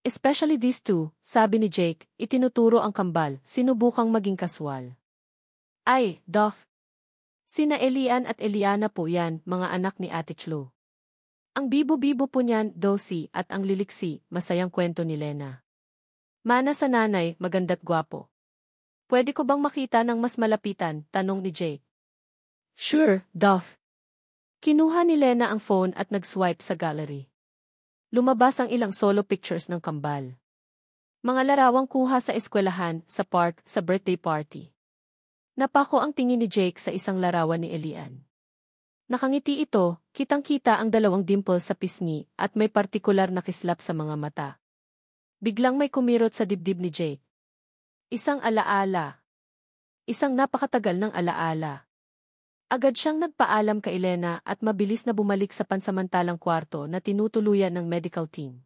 Especially these two, sabi ni Jake, itinuturo ang kambal, sinubukang maging kaswal. Ay, Duff. Sina Elian at Eliana po yan, mga anak ni Ate Chloe. Ang bibo-bibo po niyan, Dosi, at ang liliksi, masayang kwento ni Lena. Mana sa nanay, maganda't gwapo. Pwede ko bang makita ng mas malapitan, tanong ni Jake. Sure, Duff. Kinuha ni Lena ang phone at nag-swipe sa gallery. Lumabas ang ilang solo pictures ng kambal. Mga larawang kuha sa eskwelahan, sa park, sa birthday party. Napako ang tingin ni Jake sa isang larawan ni Elian. Nakangiti ito, kitang-kita ang dalawang dimples sa pisngi at may partikular na kislap sa mga mata. Biglang may kumirot sa dibdib ni Jake. Isang alaala. Isang napakatagal ng alaala. Agad siyang nagpaalam kay Elena at mabilis na bumalik sa pansamantalang kwarto na tinutuluyan ng medical team.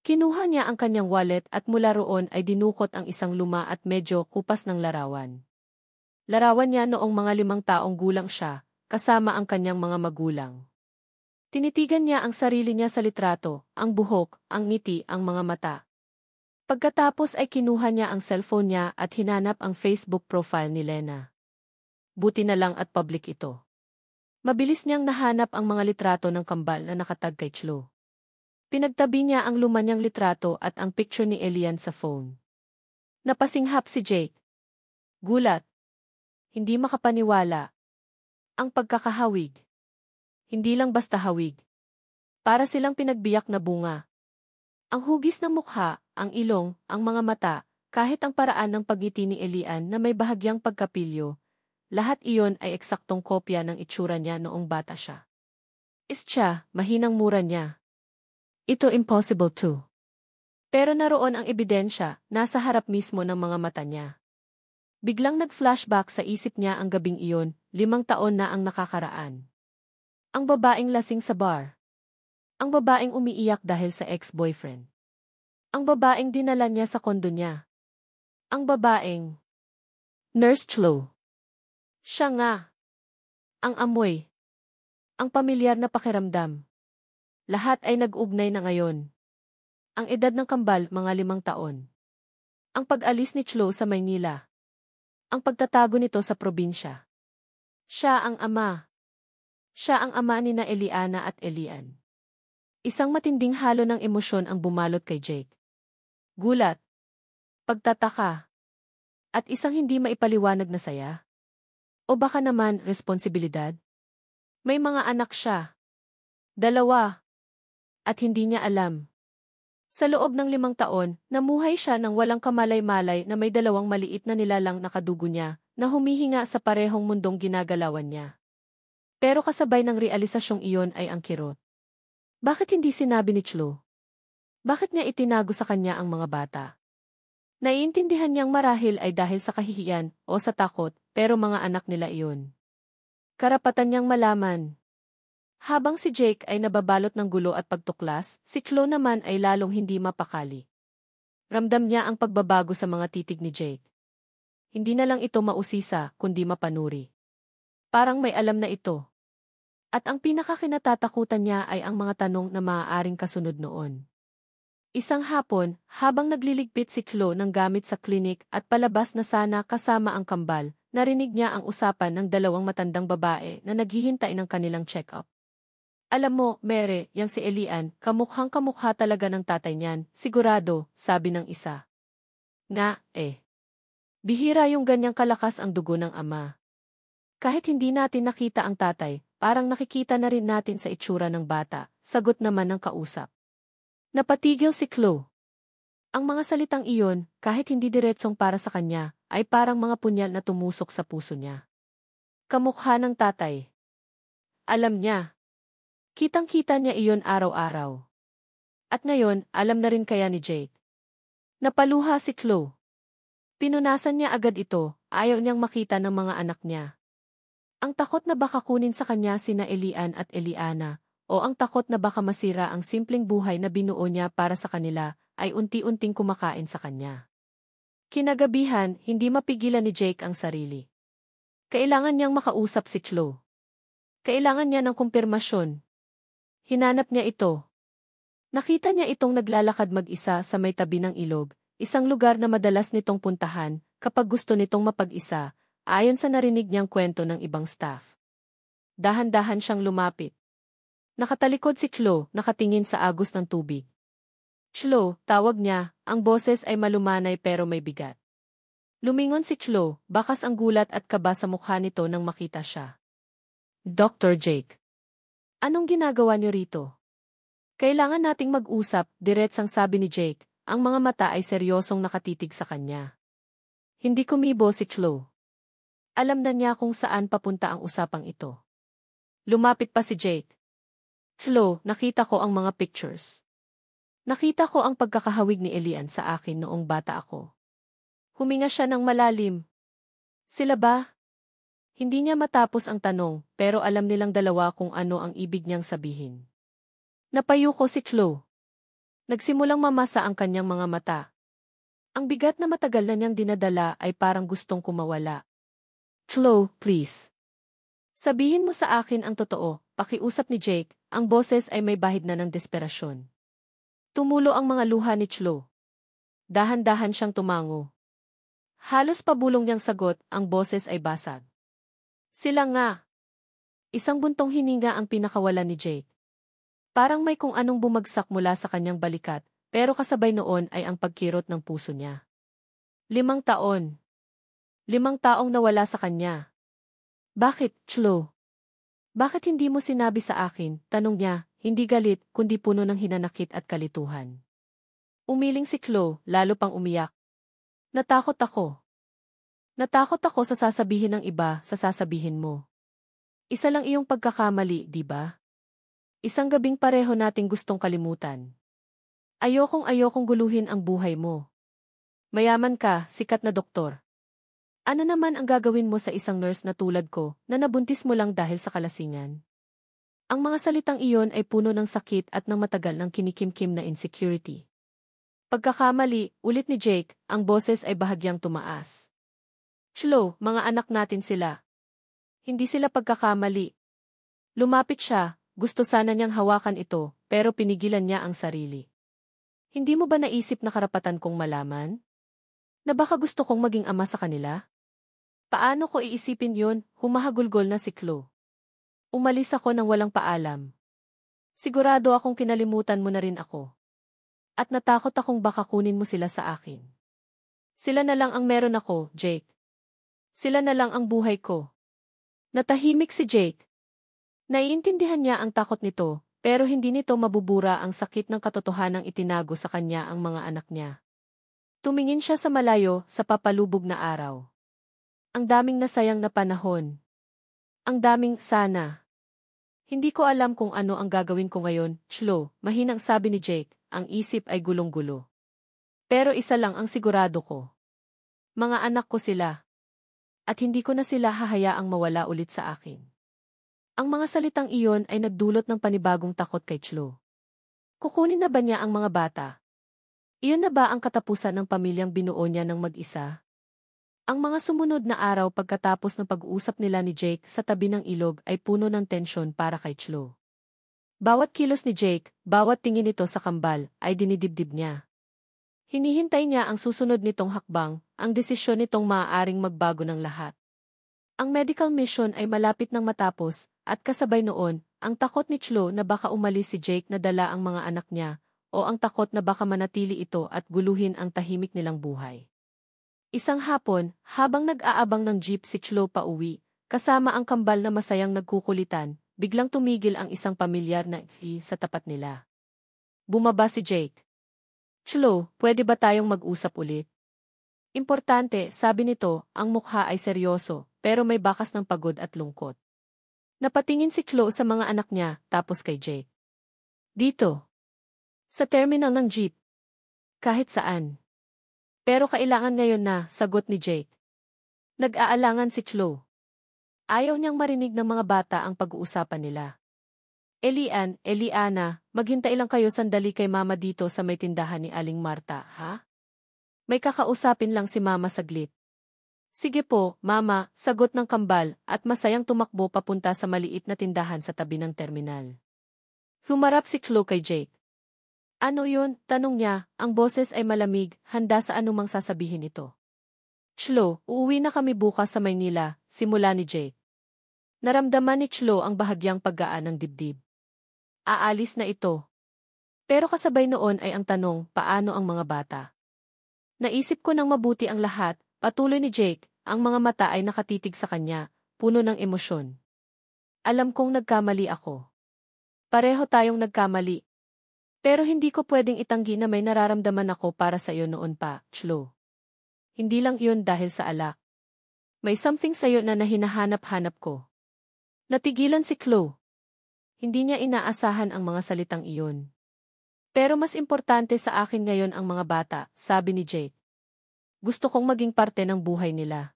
Kinuha niya ang kanyang wallet at mula roon ay dinukot ang isang luma at medyo kupas ng larawan. Larawan niya noong mga 5 taong gulang siya, kasama ang kanyang mga magulang. Tinitigan niya ang sarili niya sa litrato, ang buhok, ang ngiti, ang mga mata. Pagkatapos ay kinuha niya ang cellphone niya at hinanap ang Facebook profile ni Lena. Buti na lang at public ito. Mabilis niyang nahanap ang mga litrato ng kambal na nakatag kay Chloe. Pinagtabi niya ang luma niyang litrato at ang picture ni Elian sa phone. Napasinghap si Jake. Gulat. Hindi makapaniwala. Ang pagkakahawig. Hindi lang basta hawig. Para silang pinagbiyak na bunga. Ang hugis ng mukha, ang ilong, ang mga mata, kahit ang paraan ng pagngiti ni Elian na may bahagyang pagkapilyo, lahat iyon ay eksaktong kopya ng itsura niya noong bata siya. Siya, mahinang mura niya. Ito impossible too. Pero naroon ang ebidensya, nasa harap mismo ng mga mata niya. Biglang nag-flashback sa isip niya ang gabing iyon, 5 taon na ang nakakaraan. Ang babaeng lasing sa bar. Ang babaeng umiiyak dahil sa ex-boyfriend. Ang babaeng dinala niya sa kondo niya. Ang babaeng Nurse Chloe. Siya nga. Ang amoy. Ang pamilyar na pakiramdam. Lahat ay nag-ugnay na ngayon. Ang edad ng kambal, mga 5 taon. Ang pag-alis ni Chloe sa Maynila. Ang pagtatago nito sa probinsya. Siya ang ama. Siya ang ama ni na Eliana at Elian. Isang matinding halo ng emosyon ang bumalot kay Jake. Gulat. Pagtataka. At isang hindi maipaliwanag na saya. O baka naman, responsibilidad? May mga anak siya. 2. At hindi niya alam. Sa loob ng 5 taon, namuhay siya ng walang kamalay-malay na may 2 maliit na nilalang na kadugo niya, na humihinga sa parehong mundong ginagalawan niya. Pero kasabay ng realisasyong iyon ay ang kirot. Bakit hindi sinabi ni Chloe? Bakit niya itinago sa kanya ang mga bata? Naiintindihan niyang marahil ay dahil sa kahihiyan o sa takot, pero mga anak nila iyon. Karapatan niyang malaman. Habang si Jake ay nababalot ng gulo at pagtuklas, si Chloe naman ay lalong hindi mapakali. Ramdam niya ang pagbabago sa mga titig ni Jake. Hindi na lang ito mausisa, kundi mapanuri. Parang may alam na ito. At ang pinakakinatatakutan niya ay ang mga tanong na maaaring kasunod noon. Isang hapon, habang nagliligpit si Chloe ng gamit sa klinik at palabas na sana kasama ang kambal, narinig niya ang usapan ng 2 matandang babae na naghihintay ng kanilang check-up. Alam mo, Mere, yang si Elian, kamukhang-kamukha talaga ng tatay niyan, sigurado, sabi ng isa. Nga, bihira yung ganyang kalakas ang dugo ng ama. Kahit hindi natin nakita ang tatay, parang nakikita na rin natin sa itsura ng bata, sagot naman ng kausap. Napatigil si Chloe. Ang mga salitang iyon, kahit hindi diretsong para sa kanya, ay parang mga punyal na tumusok sa puso niya. Kamukha ng tatay. Alam niya. Kitang-kita niya iyon araw-araw. At ngayon, alam na rin kaya ni Jake. Napaluha si Chloe. Pinunasan niya agad ito, ayaw niyang makita ng mga anak niya. Ang takot na baka kunin sa kanya sina Elian at Eliana, o ang takot na baka masira ang simpleng buhay na binuo niya para sa kanila, ay unti-unting kumakain sa kanya. Kinagabihan, hindi mapigilan ni Jake ang sarili. Kailangan niyang makausap si Chloe. Kailangan niya ng kumpirmasyon. Hinanap niya ito. Nakita niya itong naglalakad mag-isa sa may tabi ng ilog, isang lugar na madalas nitong puntahan kapag gusto nitong mapag-isa, ayon sa narinig niyang kwento ng ibang staff. Dahan-dahan siyang lumapit. Nakatalikod si Chloe, nakatingin sa agos ng tubig. Chloe, tawag niya, ang boses ay malumanay pero may bigat. Lumingon si Chloe, bakas ang gulat at kaba sa mukha nito nang makita siya. Dr. Jake. Anong ginagawa niyo rito? Kailangan nating mag-usap, diretsang sabi ni Jake, ang mga mata ay seryosong nakatitig sa kanya. Hindi kumibo si Chloe. Alam na niya kung saan papunta ang usapang ito. Lumapit pa si Jake. Chloe, nakita ko ang mga pictures. Nakita ko ang pagkakahawig ni Elian sa akin noong bata ako. Huminga siya ng malalim. Sila ba? Hindi niya matapos ang tanong, pero alam nilang dalawa kung ano ang ibig niyang sabihin. Napayuko si Chloe. Nagsimulang mamasa ang kanyang mga mata. Ang bigat na matagal na niyang dinadala ay parang gustong kumawala. Chloe, please. Sabihin mo sa akin ang totoo, pakiusap ni Jake, ang boses ay may bahid na ng desperasyon. Tumulo ang mga luha ni Chloe. Dahan-dahan siyang tumango. Halos pabulong niyang sagot, ang boses ay basag. Sila nga. Isang buntong hininga ang pinakawalan ni Jake. Parang may kung anong bumagsak mula sa kanyang balikat, pero kasabay noon ay ang pagkirot ng puso niya. 5 taon. 5 taong nawala sa kanya. Bakit, Chloe? Bakit hindi mo sinabi sa akin? Tanong niya, hindi galit, kundi puno ng hinanakit at kalituhan. Umiling si Chloe, lalo pang umiyak. Natakot ako. Natakot ako sa sasabihin ng iba, sa sasabihin mo. Isa lang iyong pagkakamali, di ba? Isang gabing pareho nating gustong kalimutan. Ayokong guluhin ang buhay mo. Mayaman ka, sikat na doktor. Ano naman ang gagawin mo sa isang nurse na tulad ko, na nabuntis mo lang dahil sa kalasingan? Ang mga salitang iyon ay puno ng sakit at ng matagal ng kinikimkim na insecurity. Pagkakamali, ulit ni Jake, ang boses ay bahagyang tumaas. Chloe, mga anak natin sila. Hindi sila pagkakamali. Lumapit siya, gusto sana niyang hawakan ito, pero pinigilan niya ang sarili. Hindi mo ba naisip na karapatan kong malaman? Na baka gusto kong maging ama sa kanila? Paano ko iisipin yun? Humahagulgol na si Chloe. Umalis ako nang walang paalam. Sigurado akong kinalimutan mo na rin ako. At natakot akong baka kunin mo sila sa akin. Sila na lang ang meron ako, Jake. Sila na lang ang buhay ko. Natahimik si Jake. Naiintindihan niya ang takot nito, pero hindi nito mabubura ang sakit ng katotohanang itinago sa kanya ang mga anak niya. Tumingin siya sa malayo, sa papalubog na araw. Ang daming nasayang na panahon. Ang daming sana. Hindi ko alam kung ano ang gagawin ko ngayon, Chloe, mahinang sabi ni Jake, ang isip ay gulong-gulo. Pero isa lang ang sigurado ko. Mga anak ko sila. At hindi ko na sila hahayaang mawala ulit sa akin. Ang mga salitang iyon ay nagdulot ng panibagong takot kay Chloe. Kukunin na ba niya ang mga bata? Iyon na ba ang katapusan ng pamilyang binuo niya ng mag-isa? Ang mga sumunod na araw pagkatapos ng pag-uusap nila ni Jake sa tabi ng ilog ay puno ng tensyon para kay Chloe. Bawat kilos ni Jake, bawat tingin nito sa kambal, ay dinidibdib niya. Hinihintay niya ang susunod nitong hakbang, ang desisyon nitong maaaring magbago ng lahat. Ang medical mission ay malapit nang matapos, at kasabay noon, ang takot ni Chloe na baka umalis si Jake na dala ang mga anak niya, o ang takot na baka manatili ito at guluhin ang tahimik nilang buhay. Isang hapon, habang nag-aabang ng jeep si Chloe pauwi, kasama ang kambal na masayang nagkukulitan, biglang tumigil ang isang pamilyar na sa tapat nila. Bumaba si Jake. Chloe, pwede ba tayong mag-usap ulit? Importante, sabi nito, ang mukha ay seryoso, pero may bakas ng pagod at lungkot. Napatingin si Chloe sa mga anak niya, tapos kay Jake. Dito. Sa terminal ng jeep. Kahit saan. Pero kailangan ngayon na, sagot ni Jake. Nag-aalangan si Chloe. Ayaw niyang marinig ng mga bata ang pag-uusapan nila. Eliana, maghintay lang kayo sandali kay Mama dito sa may tindahan ni Aling Marta, ha? May kakausapin lang si Mama saglit. Sige po, Mama, sagot ng kambal at masayang tumakbo papunta sa maliit na tindahan sa tabi ng terminal. Humarap si Chloe kay Jake. Ano yun? Tanong niya, ang boses ay malamig, handa sa anumang sasabihin ito. Chloe, uuwi na kami bukas sa Maynila, simula ni Jake. Naramdaman ni Chloe ang bahagyang paggaan ng dibdib. Aalis na ito. Pero kasabay noon ay ang tanong, paano ang mga bata? Naisip ko nang mabuti ang lahat, patuloy ni Jake, ang mga mata ay nakatitig sa kanya, puno ng emosyon. Alam kong nagkamali ako. Pareho tayong nagkamali. Pero hindi ko pwedeng itanggi na may nararamdaman ako para sa iyo noon pa, Chloe. Hindi lang iyon dahil sa alak. May something sa iyo na hinahanap-hanap ko. Natigilan si Chloe. Hindi niya inaasahan ang mga salitang iyon. Pero mas importante sa akin ngayon ang mga bata, sabi ni Jake. Gusto kong maging parte ng buhay nila.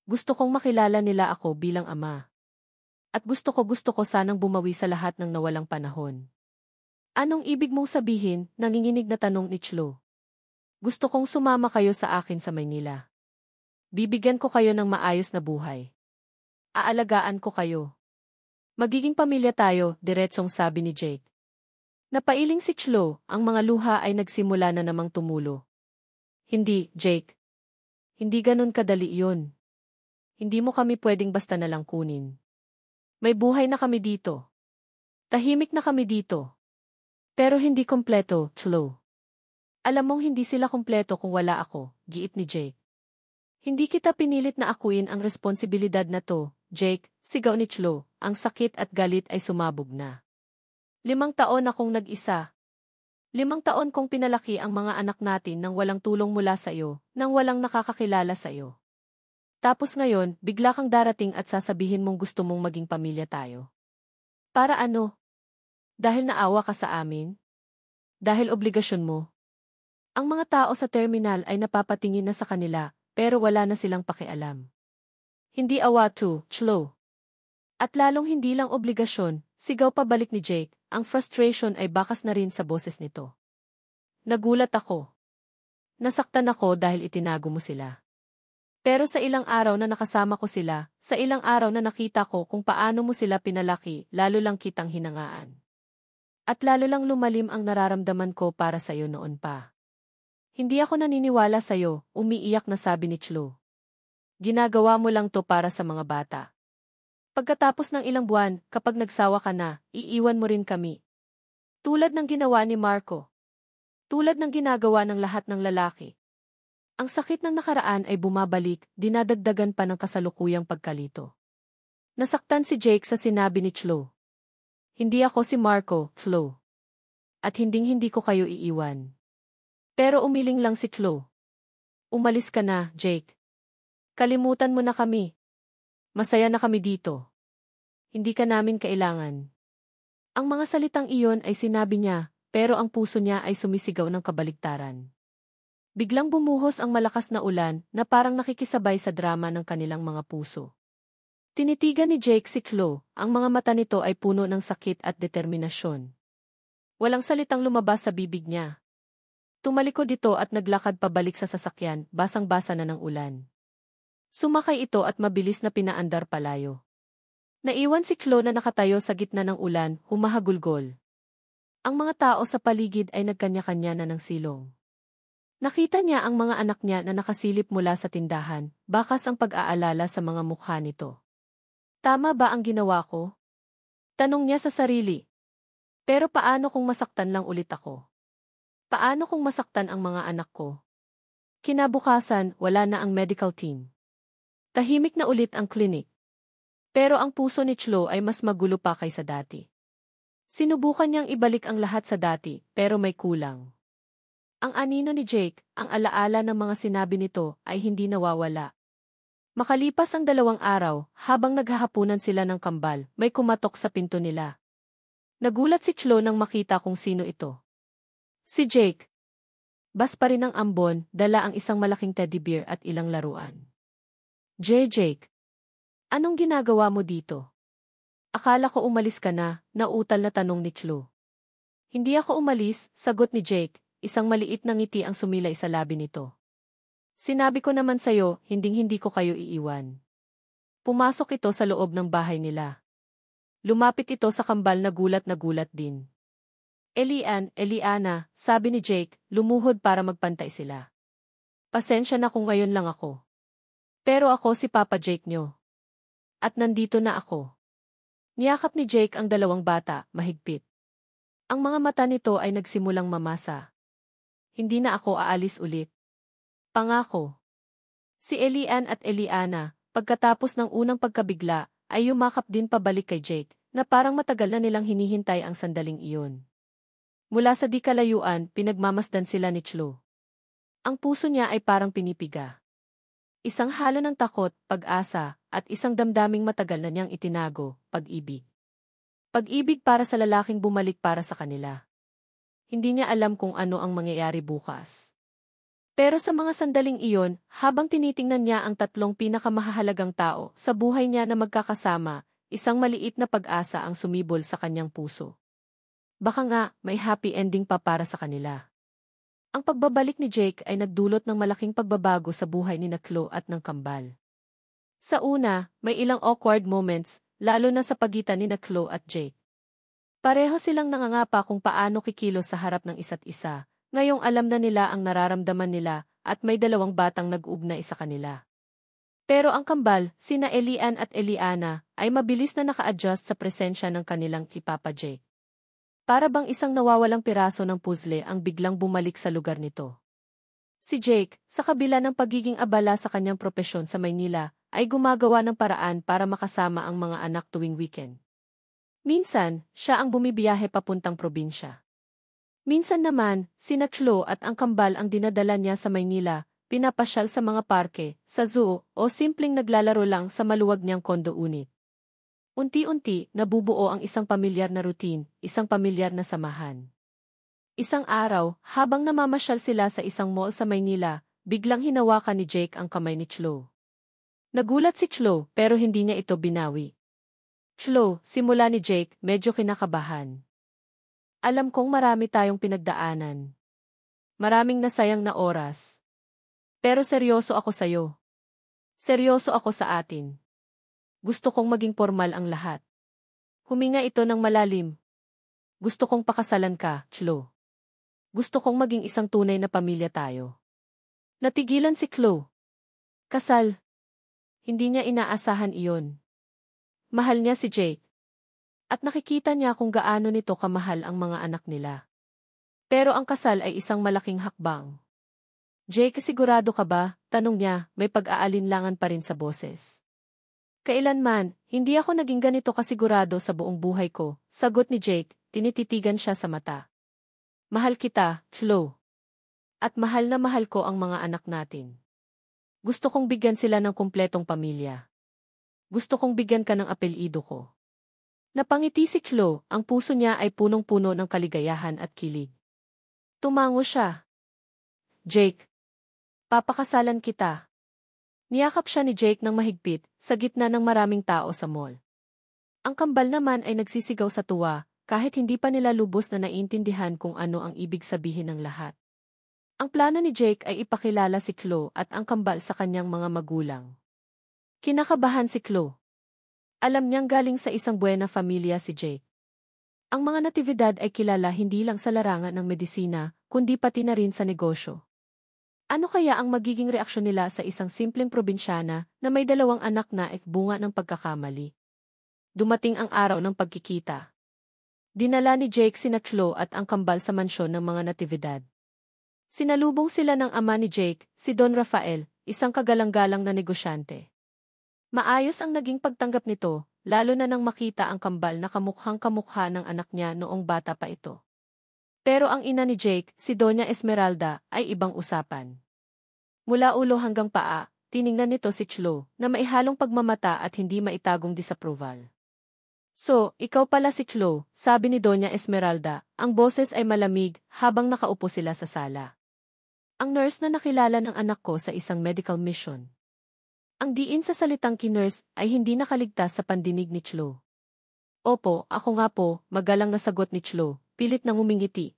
Gusto kong makilala nila ako bilang ama. At gusto ko sanang bumawi sa lahat ng nawalang panahon. Anong ibig mong sabihin? Nanginginig na tanong ni Chloe. Gusto kong sumama kayo sa akin sa Maynila. Bibigyan ko kayo ng maayos na buhay. Aalagaan ko kayo. Magiging pamilya tayo, diretsong sabi ni Jake. Napailing si Chloe, ang mga luha ay nagsimula na namang tumulo. Hindi, Jake. Hindi ganun kadali iyon. Hindi mo kami pwedeng basta na lang kunin. May buhay na kami dito. Tahimik na kami dito. Pero hindi kompleto, Chloe. Alam mong hindi sila kompleto kung wala ako, giit ni Jake. Hindi kita pinilit na akuin ang responsibilidad na to, Jake, sigaw ni Chloe, ang sakit at galit ay sumabog na. 5 taon akong nag-isa. 5 taon kong pinalaki ang mga anak natin nang walang tulong mula sa iyo, nang walang nakakakilala sa iyo. Tapos ngayon, bigla kang darating at sasabihin mong gusto mong maging pamilya tayo. Para ano? Dahil naawa ka sa amin? Dahil obligasyon mo? Ang mga tao sa terminal ay napapatingin na sa kanila, pero wala na silang pakialam. Hindi awa to, Chloe. At lalong hindi lang obligasyon, sigaw pabalik ni Jake, ang frustration ay bakas na rin sa boses nito. Nagulat ako. Nasaktan ako dahil itinago mo sila. Pero sa ilang araw na nakasama ko sila, sa ilang araw na nakita ko kung paano mo sila pinalaki, lalo lang kitang hinangaan. At lalo lang lumalim ang nararamdaman ko para sa iyo noon pa. Hindi ako naniniwala sa iyo, umiiyak na sabi ni Chloe. Ginagawa mo lang to para sa mga bata. Pagkatapos ng ilang buwan, kapag nagsawa ka na, iiwan mo rin kami. Tulad ng ginawa ni Marco. Tulad ng ginagawa ng lahat ng lalaki. Ang sakit ng nakaraan ay bumabalik, dinadagdagan pa ng kasalukuyang pagkalito. Nasaktan si Jake sa sinabi ni Chloe. Hindi ako si Marco, Chloe. At hinding-hindi ko kayo iiwan. Pero umiling lang si Chloe. Umalis ka na, Jake. Kalimutan mo na kami. Masaya na kami dito. Hindi ka namin kailangan. Ang mga salitang iyon ay sinabi niya, pero ang puso niya ay sumisigaw ng kabaligtaran. Biglang bumuhos ang malakas na ulan na parang nakikisabay sa drama ng kanilang mga puso. Tinitigan ni Jake si Chloe, ang mga mata nito ay puno ng sakit at determinasyon. Walang salitang lumabas sa bibig niya. Tumalikod ito at naglakad pabalik sa sasakyan, basang-basa na ng ulan. Sumakay ito at mabilis na pinaandar palayo. Naiwan si Chloe na nakatayo sa gitna ng ulan, humahagulgol. Ang mga tao sa paligid ay nagkanya-kanya na ng silong. Nakita niya ang mga anak niya na nakasilip mula sa tindahan, bakas ang pag-aalala sa mga mukha nito. Tama ba ang ginawa ko? Tanong niya sa sarili. Pero paano kung masaktan lang ulit ako? Paano kung masaktan ang mga anak ko? Kinabukasan, wala na ang medical team. Tahimik na ulit ang klinik. Pero ang puso ni Chloe ay mas magulo pa kaysa dati. Sinubukan niyang ibalik ang lahat sa dati, pero may kulang. Ang anino ni Jake, ang alaala ng mga sinabi nito, ay hindi nawawala. Makalipas ang 2 araw, habang naghahapunan sila ng kambal, may kumatok sa pinto nila. Nagulat si Chloe nang makita kung sino ito. Si Jake. Bas pa rin ang ambon, dala ang isang malaking teddy bear at ilang laruan. Jake, anong ginagawa mo dito? Akala ko umalis ka na, nautal na tanong ni Chloe. Hindi ako umalis, sagot ni Jake, isang maliit na ngiti ang sumilay sa labi nito. Sinabi ko naman sa'yo, hinding-hindi ko kayo iiwan. Pumasok ito sa loob ng bahay nila. Lumapit ito sa kambal na gulat din. Eliana, sabi ni Jake, lumuhod para magpantay sila. Pasensya na kung ngayon lang ako. Pero ako si Papa Jake nyo. At nandito na ako. Niyakap ni Jake ang dalawang bata, mahigpit. Ang mga mata nito ay nagsimulang mamasa. Hindi na ako aalis ulit. Pangako. Si Elian at Eliana, pagkatapos ng unang pagkabigla, ay yumakap din pabalik kay Jake, na parang matagal na nilang hinihintay ang sandaling iyon. Mula sa di kalayuan, pinagmamasdan sila ni Chloe. Ang puso niya ay parang pinipiga. Isang halo ng takot, pag-asa, at isang damdaming matagal na niyang itinago, pag-ibig. Pag-ibig para sa lalaking bumalik para sa kanila. Hindi niya alam kung ano ang mangyayari bukas. Pero sa mga sandaling iyon, habang tinitingnan niya ang tatlong pinakamahalagang tao sa buhay niya na magkakasama, isang maliit na pag-asa ang sumibol sa kanyang puso. Baka nga, may happy ending pa para sa kanila. Ang pagbabalik ni Jake ay nagdulot ng malaking pagbabago sa buhay ni Chloe at ng kambal. Sa una, may ilang awkward moments, lalo na sa pagitan ni Chloe at Jake. Pareho silang nangangapa kung paano kikilos sa harap ng isa't isa, ngayong alam na nila ang nararamdaman nila at may dalawang batang nag-uugnay sa kanila. Pero ang kambal, sina Elian at Eliana, ay mabilis na naka-adjust sa presensya ng kanilang Papa Jake. Para bang isang nawawalang piraso ng puzzle ang biglang bumalik sa lugar nito. Si Jake, sa kabila ng pagiging abala sa kanyang propesyon sa Maynila, ay gumagawa ng paraan para makasama ang mga anak tuwing weekend. Minsan, siya ang bumibiyahe papuntang probinsya. Minsan naman, sina Chloe at ang kambal ang dinadala niya sa Maynila, pinapasyal sa mga parke, sa zoo, o simpleng naglalaro lang sa maluwag niyang kondo unit. Unti-unti, nabubuo ang isang pamilyar na routine, isang pamilyar na samahan. Isang araw, habang namamasyal sila sa isang mall sa Maynila, biglang hinawakan ni Jake ang kamay ni Chloe. Nagulat si Chloe, pero hindi niya ito binawi. Chloe, simula ni Jake, medyo kinakabahan. Alam kong marami tayong pinagdaanan. Maraming nasayang na oras. Pero seryoso ako sa'yo. Seryoso ako sa atin. Gusto kong maging formal ang lahat. Huminga ito ng malalim. Gusto kong pakasalan ka, Chloe. Gusto kong maging isang tunay na pamilya tayo. Natigilan si Chloe. Kasal. Hindi niya inaasahan iyon. Mahal niya si Jake. At nakikita niya kung gaano nito kamahal ang mga anak nila. Pero ang kasal ay isang malaking hakbang. Jake, sigurado ka ba? Tanong niya, may pag-aalinlangan pa rin sa boses. Kailanman, hindi ako naging ganito kasigurado sa buong buhay ko, sagot ni Jake, tinititigan siya sa mata. Mahal kita, Chloe. At mahal na mahal ko ang mga anak natin. Gusto kong bigyan sila ng kumpletong pamilya. Gusto kong bigyan ka ng apelyido ko. Napangiti si Chloe, ang puso niya ay punong-puno ng kaligayahan at kilig. Tumango siya. Jake, papakasalan kita. Niyakap siya ni Jake ng mahigpit, sa gitna ng maraming tao sa mall. Ang kambal naman ay nagsisigaw sa tuwa, kahit hindi pa nila lubos na naiintindihan kung ano ang ibig sabihin ng lahat. Ang plano ni Jake ay ipakilala si Chloe at ang kambal sa kanyang mga magulang. Kinakabahan si Chloe. Alam niyang galing sa isang buena familia si Jake. Ang mga natividad ay kilala hindi lang sa larangan ng medisina, kundi pati na rin sa negosyo. Ano kaya ang magiging reaksyon nila sa isang simpleng probinsyana na may dalawang anak na bunga ng pagkakamali? Dumating ang araw ng pagkikita. Dinala ni Jake sina Chloe at ang kambal sa mansyon ng mga natividad. Sinalubong sila ng ama ni Jake, si Don Rafael, isang kagalang-galang na negosyante. Maayos ang naging pagtanggap nito, lalo na nang makita ang kambal na kamukhang-kamukha ng anak niya noong bata pa ito. Pero ang ina ni Jake, si Doña Esmeralda, ay ibang usapan. Mula ulo hanggang paa, tiningnan nito si Chloe, na maihalong pagmamata at hindi maitagong disapproval. So, ikaw pala si Chloe, sabi ni Doña Esmeralda, ang boses ay malamig habang nakaupo sila sa sala. Ang nurse na nakilala ng anak ko sa isang medical mission. Ang diin sa salitang kinurse ay hindi nakaligtas sa pandinig ni Chlo. Opo, ako nga po, magalang na sagot ni Chlo, pilit nang umingiti.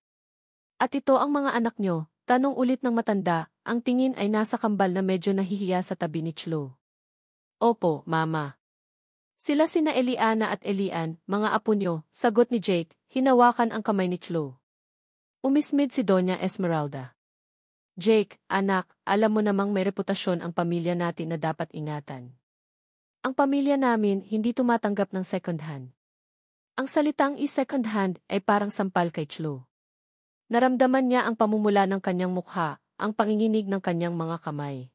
At ito ang mga anak nyo, tanong ulit ng matanda, ang tingin ay nasa kambal na medyo nahihiya sa tabi ni Chlo. Opo, mama. Sila sina Eliana at Elian, mga apo nyo, sagot ni Jake, hinawakan ang kamay ni Chlo. Umismid si Doña Esmeralda. Jake, anak, alam mo namang may reputasyon ang pamilya natin na dapat ingatan. Ang pamilya namin hindi tumatanggap ng second hand. Ang salitang second hand ay parang sampal kay Chlo. Naramdaman niya ang pamumula ng kanyang mukha, ang panginginig ng kanyang mga kamay.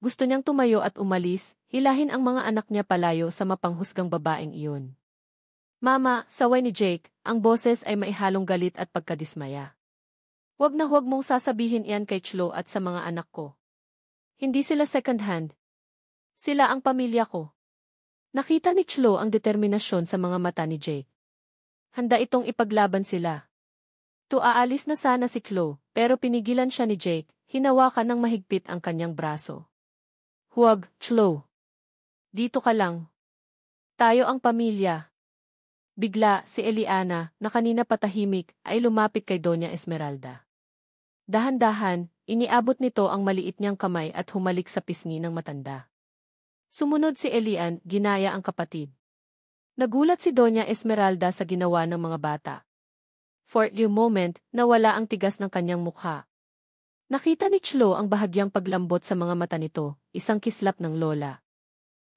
Gusto niyang tumayo at umalis, hilahin ang mga anak niya palayo sa mapanghusgang babaeng iyon. Mama, saway ni Jake, ang boses ay maihalong galit at pagkadismaya. Huwag na huwag mong sasabihin iyan kay Chlo at sa mga anak ko. Hindi sila second hand. Sila ang pamilya ko. Nakita ni Chlo ang determinasyon sa mga mata ni Jake. Handa itong ipaglaban sila. Aalis na sana si Chlo, pero pinigilan siya ni Jake, hinawakan ng mahigpit ang kanyang braso. Huwag, Chlo. Dito ka lang. Tayo ang pamilya. Bigla, si Eliana, na kanina patahimik, ay lumapit kay Doña Esmeralda. Dahan-dahan, iniabot nito ang maliit niyang kamay at humalik sa pisngi ng matanda. Sumunod si Elian, ginaya ang kapatid. Nagulat si Doña Esmeralda sa ginawa ng mga bata. For a moment, nawala ang tigas ng kanyang mukha. Nakita ni Chlo ang bahagyang paglambot sa mga mata nito, isang kislap ng lola.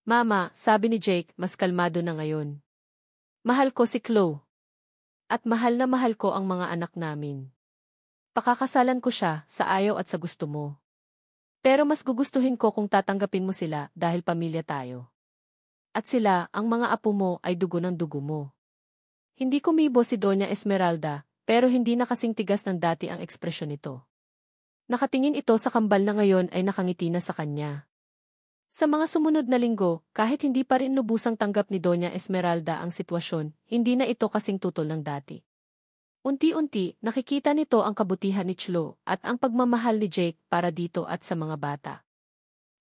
Mama, sabi ni Jake, mas kalmado na ngayon. Mahal ko si Chlo. At mahal na mahal ko ang mga anak namin. Pakakasalan ko siya sa ayaw at sa gusto mo. Pero mas gugustuhin ko kung tatanggapin mo sila dahil pamilya tayo. At sila, ang mga apo mo ay dugo ng dugo mo. Hindi kumibo si Doña Esmeralda, pero hindi na kasing tigas ng dati ang ekspresyon nito. Nakatingin ito sa kambal na ngayon ay nakangiti na sa kanya. Sa mga sumunod na linggo, kahit hindi pa rin lubusang tanggap ni Doña Esmeralda ang sitwasyon, hindi na ito kasing tutol ng dati. Unti-unti, nakikita nito ang kabutihan ni Chlo at ang pagmamahal ni Jake para dito at sa mga bata.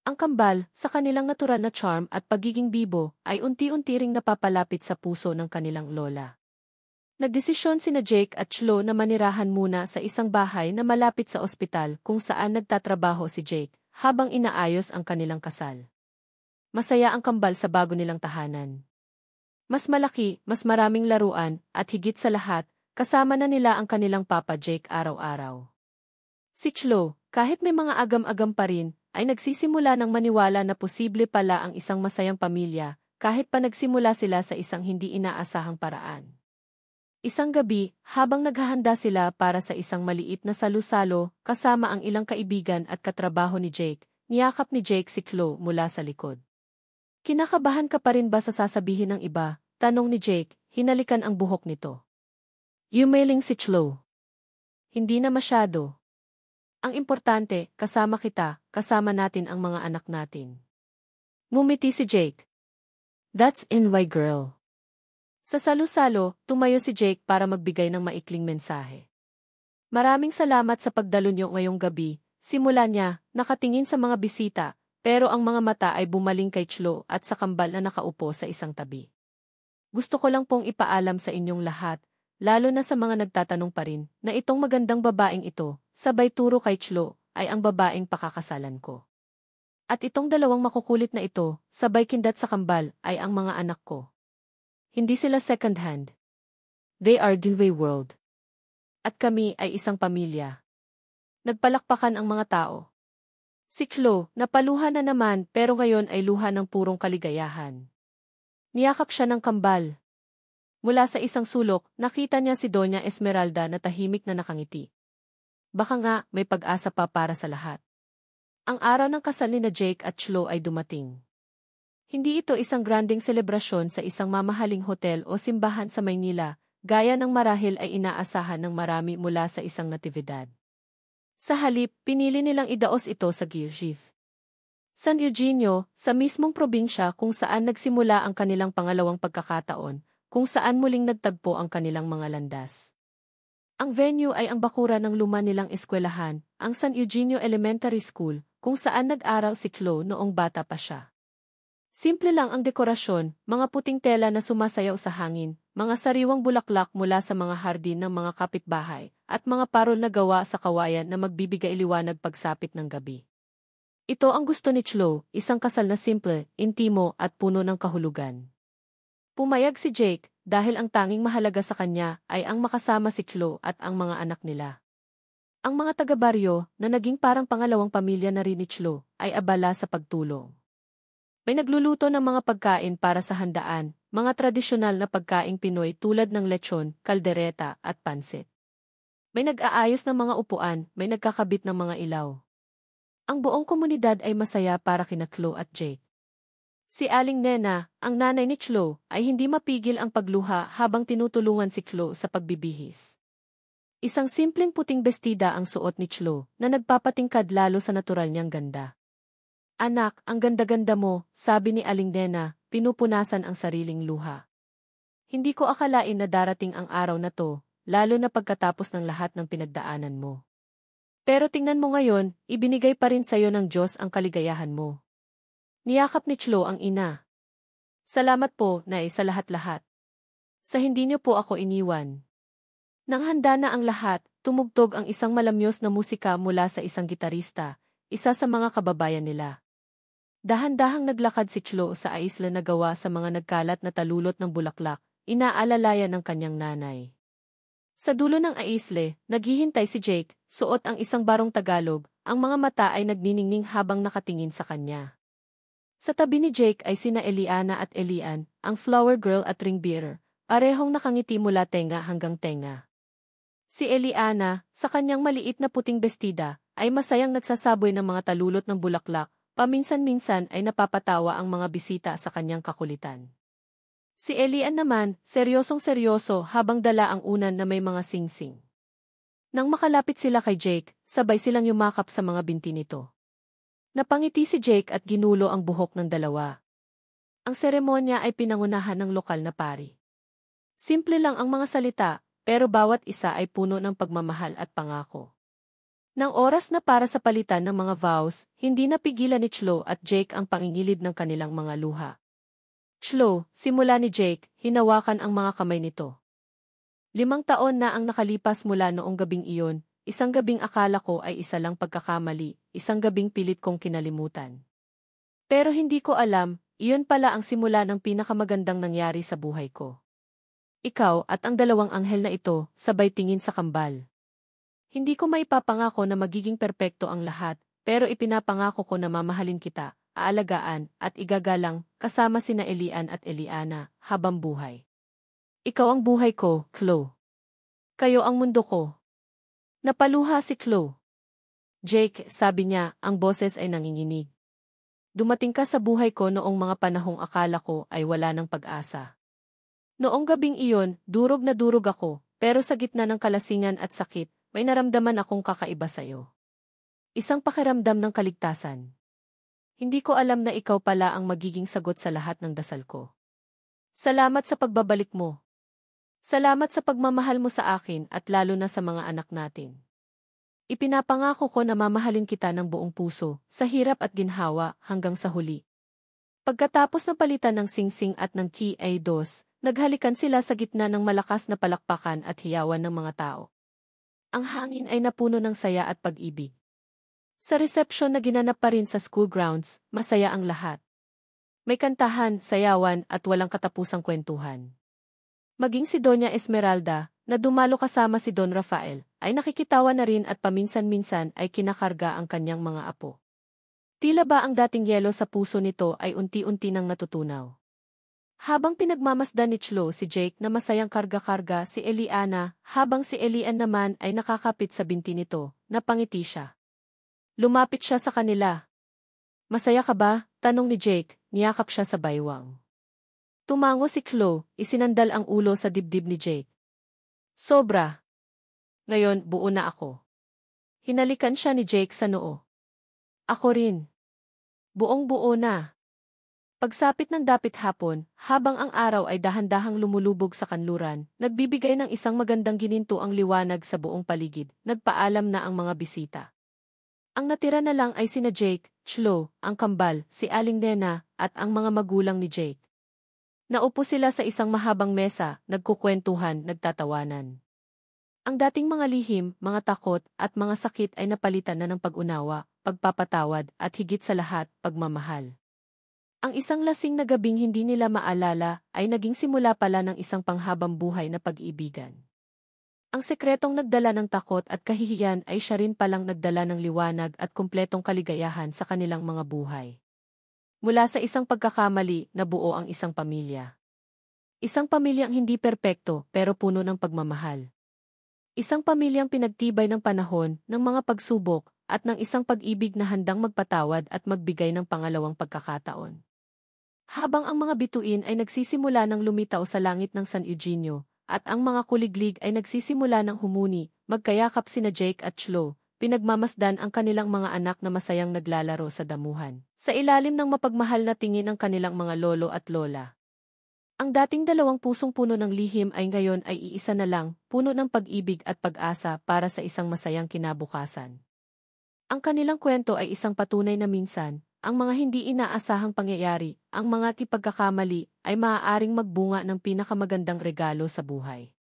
Ang kambal, sa kanilang natural na charm at pagiging bibo, ay unti-unti ring napapalapit sa puso ng kanilang lola. Nagdesisyon sina Jake at Chlo na manirahan muna sa isang bahay na malapit sa ospital kung saan nagtatrabaho si Jake, habang inaayos ang kanilang kasal. Masaya ang kambal sa bago nilang tahanan. Mas malaki, mas maraming laruan, at higit sa lahat, kasama na nila ang kanilang Papa Jake araw-araw. Si Chlo, kahit may mga agam-agam pa rin, ay nagsisimula ng maniwala na posible pala ang isang masayang pamilya, kahit pa nagsimula sila sa isang hindi inaasahang paraan. Isang gabi, habang naghahanda sila para sa isang maliit na salu-salo, kasama ang ilang kaibigan at katrabaho ni Jake, niyakap ni Jake si Chlo mula sa likod. Kinakabahan ka pa rin ba sa sasabihin ng iba? Tanong ni Jake, hinalikan ang buhok nito. Yumeling si Chlo. Hindi na masyado. Ang importante, kasama kita, kasama natin ang mga anak natin. Ngumiti si Jake. That's in why girl. Sa salu-salo, tumayo si Jake para magbigay ng maikling mensahe. Maraming salamat sa pagdalo niyo ngayong gabi. Simula niya, nakatingin sa mga bisita, pero ang mga mata ay bumaling kay Chlo at sa kambal na nakaupo sa isang tabi. Gusto ko lang pong ipaalam sa inyong lahat, lalo na sa mga nagtatanong pa rin, na itong magandang babaeng ito, sabay turo kay Chlo, ay ang babaeng pakakasalan ko. At itong dalawang makukulit na ito, sabay kindat sa kambal, ay ang mga anak ko. Hindi sila second hand. They are Dinway World. At kami ay isang pamilya. Nagpalakpakan ang mga tao. Si Chlo, napaluha na naman pero ngayon ay luha ng purong kaligayahan. Niyakap siya ng kambal. Mula sa isang sulok, nakita niya si Doña Esmeralda na tahimik na nakangiti. Baka nga, may pag-asa pa para sa lahat. Ang araw ng kasal ni na Jake at Chlo ay dumating. Hindi ito isang granding selebrasyon sa isang mamahaling hotel o simbahan sa Maynila, gaya ng marahil ay inaasahan ng marami mula sa isang natividad. Sa halip, pinili nilang idaos ito sa Girgiv, San Eugenio, sa mismong probinsya kung saan nagsimula ang kanilang pangalawang pagkakataon, kung saan muling nagtagpo ang kanilang mga landas. Ang venue ay ang bakura ng luma nilang eskwelahan, ang San Eugenio Elementary School, kung saan nag-aral si Chloe noong bata pa siya. Simple lang ang dekorasyon, mga puting tela na sumasayaw sa hangin, mga sariwang bulaklak mula sa mga hardin ng mga kapitbahay, at mga parol na gawa sa kawayan na magbibigay liwanag pagsapit ng gabi. Ito ang gusto ni Chloe, isang kasal na simple, intimo at puno ng kahulugan. Pumayag si Jake dahil ang tanging mahalaga sa kanya ay ang makasama si Chloe at ang mga anak nila. Ang mga taga-baryo, na naging parang pangalawang pamilya na rin ni Chloe, ay abala sa pagtulong. May nagluluto ng mga pagkain para sa handaan, mga tradisyonal na pagkaing Pinoy tulad ng lechon, kaldereta, at pansit. May nag-aayos ng mga upuan, may nagkakabit ng mga ilaw. Ang buong komunidad ay masaya para kina Chloe at Jake. Si Aling Nena, ang nanay ni Chloe, ay hindi mapigil ang pagluha habang tinutulungan si Chloe sa pagbibihis. Isang simpleng puting bestida ang suot ni Chloe na nagpapatingkad lalo sa natural niyang ganda. Anak, ang ganda-ganda mo, sabi ni Aling Nena, pinupunasan ang sariling luha. Hindi ko akalain na darating ang araw na to, lalo na pagkatapos ng lahat ng pinagdaanan mo. Pero tingnan mo ngayon, ibinigay pa rin sa'yo ng Diyos ang kaligayahan mo. Niyakap ni Chloe ang ina. Salamat po, Nay, sa lahat-lahat. Sa hindi niyo po ako iniwan. Nang handa na ang lahat, tumugtog ang isang malamyos na musika mula sa isang gitarista, isa sa mga kababayan nila. Dahan-dahang naglakad si Chloe sa isla na gawa sa mga nagkalat na talulot ng bulaklak, inaalalayan ng kanyang nanay. Sa dulo ng aisle, naghihintay si Jake, suot ang isang barong Tagalog, ang mga mata ay nagniningning habang nakatingin sa kanya. Sa tabi ni Jake ay sina Eliana at Elian, ang flower girl at ring bearer, parehong nakangiti mula tenga hanggang tenga. Si Eliana, sa kanyang maliit na puting bestida, ay masayang nagsasaboy ng mga talulot ng bulaklak, paminsan-minsan ay napapatawa ang mga bisita sa kanyang kakulitan. Si Elian naman, seryosong-seryoso habang dala ang unan na may mga singsing. Nang makalapit sila kay Jake, sabay silang yumakap sa mga binti nito. Napangiti si Jake at ginulo ang buhok ng dalawa. Ang seremonya ay pinangunahan ng lokal na pari. Simple lang ang mga salita, pero bawat isa ay puno ng pagmamahal at pangako. Nang oras na para sa palitan ng mga vows, hindi napigilan ni Chloe at Jake ang pangingilid ng kanilang mga luha. Chloe, simula ni Jake, hinawakan ang mga kamay nito. 5 taon na ang nakalipas mula noong gabing iyon, isang gabing akala ko ay isa lang pagkakamali, isang gabing pilit kong kinalimutan. Pero hindi ko alam, iyon pala ang simula ng pinakamagandang nangyari sa buhay ko. Ikaw at ang 2 anghel na ito, sabay tingin sa kambal. Hindi ko maipapangako na magiging perpekto ang lahat, pero ipinapangako ko na mamahalin kita, aalagaan, at igagalang, kasama sina Elian at Eliana, habang buhay. Ikaw ang buhay ko, Chloe. Kayo ang mundo ko. Napaluha si Chloe. Jake, sabi niya, ang boses ay nanginginig. Dumating ka sa buhay ko noong mga panahong akala ko ay wala ng pag-asa. Noong gabing iyon, durog na durog ako, pero sa gitna ng kalasingan at sakit, may naramdaman akong kakaiba sa'yo. Isang pakiramdam ng kaligtasan. Hindi ko alam na ikaw pala ang magiging sagot sa lahat ng dasal ko. Salamat sa pagbabalik mo. Salamat sa pagmamahal mo sa akin at lalo na sa mga anak natin. Ipinapangako ko na mamahalin kita ng buong puso, sa hirap at ginhawa, hanggang sa huli. Pagkatapos ng palitan ng singsing at ng TA2, naghalikan sila sa gitna ng malakas na palakpakan at hiyawan ng mga tao. Ang hangin ay napuno ng saya at pag-ibig. Sa resepsyon na ginanap pa rin sa school grounds, masaya ang lahat. May kantahan, sayawan at walang katapusang kwentuhan. Maging si Doña Esmeralda, na dumalo kasama si Don Rafael, ay nakikitawa na rin at paminsan-minsan ay kinakarga ang kanyang mga apo. Tila ba ang dating yelo sa puso nito ay unti-unti nang natutunaw. Habang pinagmamasdan ni Chloe si Jake na masayang karga-karga si Eliana, habang si Elian naman ay nakakapit sa binti nito, napangiti siya. Lumapit siya sa kanila. Masaya ka ba? Tanong ni Jake, niyakap siya sa baywang. Tumango si Chloe, isinandal ang ulo sa dibdib ni Jake. Sobra. Ngayon, buo na ako. Hinalikan siya ni Jake sa noo. Ako rin. Buong-buo na. Pagsapit ng dapit hapon, habang ang araw ay dahan-dahang lumulubog sa kanluran, nagbibigay ng isang magandang gininto ang liwanag sa buong paligid, nagpaalam na ang mga bisita. Ang natira na lang ay sina Jake, Chloe, ang kambal, si Aling Nena, at ang mga magulang ni Jake. Naupo sila sa isang mahabang mesa, nagkukwentuhan, nagtatawanan. Ang dating mga lihim, mga takot, at mga sakit ay napalitan na ng pag-unawa, pagpapatawad, at higit sa lahat, pagmamahal. Ang isang lasing na gabing hindi nila maalala ay naging simula pala ng isang panghabang buhay na pag-iibigan. Ang sekretong nagdala ng takot at kahihiyan ay siya rin palang nagdala ng liwanag at kumpletong kaligayahan sa kanilang mga buhay. Mula sa isang pagkakamali, nabuo ang isang pamilya. Isang pamilyang hindi perpekto pero puno ng pagmamahal. Isang pamilyang pinagtibay ng panahon, ng mga pagsubok, at ng isang pag-ibig na handang magpatawad at magbigay ng pangalawang pagkakataon. Habang ang mga bituin ay nagsisimula ng lumitaw sa langit ng San Eugenio, at ang mga kuliglig ay nagsisimula ng humuni, magkayakap sina Jake at Chloe, pinagmamasdan ang kanilang mga anak na masayang naglalaro sa damuhan. Sa ilalim ng mapagmahal na tingin ng kanilang mga lolo at lola. Ang dating dalawang pusong puno ng lihim ay ngayon ay iisa na lang, puno ng pag-ibig at pag-asa para sa isang masayang kinabukasan. Ang kanilang kwento ay isang patunay na minsan, ang mga hindi inaasahang pangyayari, ang mga pagkakamali, ay maaaring magbunga ng pinakamagandang regalo sa buhay.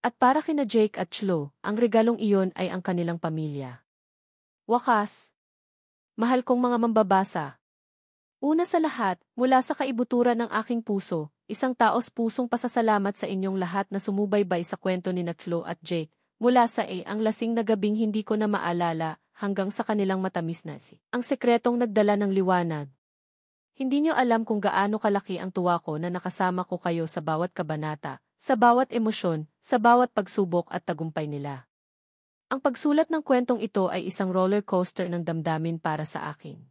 At para kina Jake at Chloe, ang regalong iyon ay ang kanilang pamilya. Wakas. Mahal kong mga mambabasa. Una sa lahat, mula sa kaibuturan ng aking puso, isang taos-pusong pasasalamat sa inyong lahat na sumubaybay sa kwento ni Chloe at Jake, mula sa ang lasing na gabing hindi ko na maalala, hanggang sa kanilang matamis na ang sekretong nagdala ng liwanag. Hindi niyo alam kung gaano kalaki ang tuwa ko na nakasama ko kayo sa bawat kabanata, sa bawat emosyon, sa bawat pagsubok at tagumpay nila. Ang pagsulat ng kwentong ito ay isang roller coaster ng damdamin para sa akin.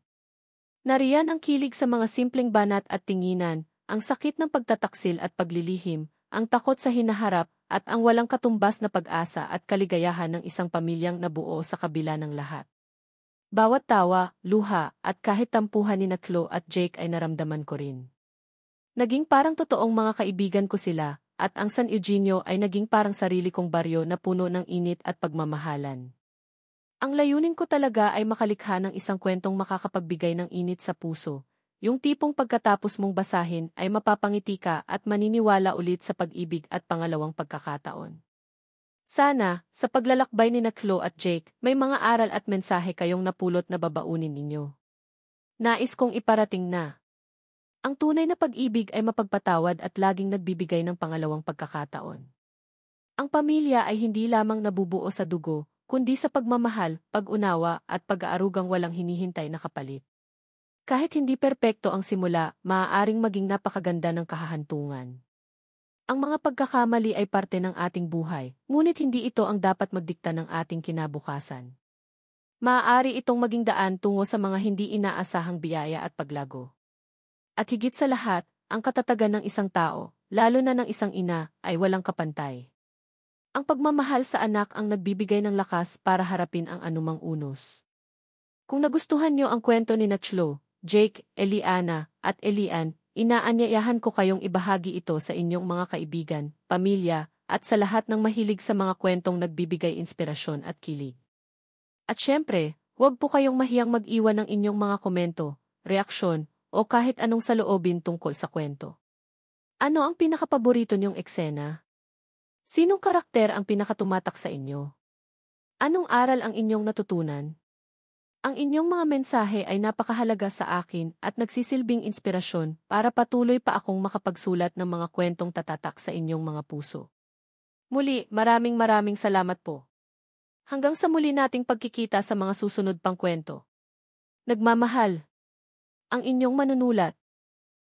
Nariyan ang kilig sa mga simpleng banat at tinginan, ang sakit ng pagtataksil at paglilihim, ang takot sa hinaharap, at ang walang katumbas na pag-asa at kaligayahan ng isang pamilyang nabuo sa kabila ng lahat. Bawat tawa, luha, at kahit tampuhan ni Chloe at Jake ay naramdaman ko rin. Naging parang totoong mga kaibigan ko sila, at ang San Eugenio ay naging parang sarili kong baryo na puno ng init at pagmamahalan. Ang layunin ko talaga ay makalikha ng isang kwentong makakapagbigay ng init sa puso, yung tipong pagkatapos mong basahin ay mapapangiti ka at maniniwala ulit sa pag-ibig at pangalawang pagkakataon. Sana, sa paglalakbay ni Chloe at Jake, may mga aral at mensahe kayong napulot na babaunin ninyo. Nais kong iparating na ang tunay na pag-ibig ay mapagpatawad at laging nagbibigay ng pangalawang pagkakataon. Ang pamilya ay hindi lamang nabubuo sa dugo, kundi sa pagmamahal, pag-unawa, at pag-aarugang walang hinihintay na kapalit. Kahit hindi perpekto ang simula, maaaring maging napakaganda ng kahahantungan. Ang mga pagkakamali ay parte ng ating buhay, ngunit hindi ito ang dapat magdikta ng ating kinabukasan. Maaari itong maging daan tungo sa mga hindi inaasahang biyaya at paglago. At higit sa lahat, ang katatagan ng isang tao, lalo na ng isang ina, ay walang kapantay. Ang pagmamahal sa anak ang nagbibigay ng lakas para harapin ang anumang unos. Kung nagustuhan niyo ang kwento ni Chloe, Jake, Eliana, at Elian, inaanyayahan ko kayong ibahagi ito sa inyong mga kaibigan, pamilya, at sa lahat ng mahilig sa mga kwentong nagbibigay inspirasyon at kilig. At syempre, huwag po kayong mahiyang mag-iwan ng inyong mga komento, reaksyon, o kahit anong saloobin tungkol sa kwento. Ano ang pinakapaborito niyong eksena? Sinong karakter ang pinakatumatak sa inyo? Anong aral ang inyong natutunan? Ang inyong mga mensahe ay napakahalaga sa akin at nagsisilbing inspirasyon para patuloy pa akong makapagsulat ng mga kwentong tatatak sa inyong mga puso. Muli, maraming salamat po. Hanggang sa muli nating pagkikita sa mga susunod pang kwento. Nagmamahal. Ang inyong manunulat.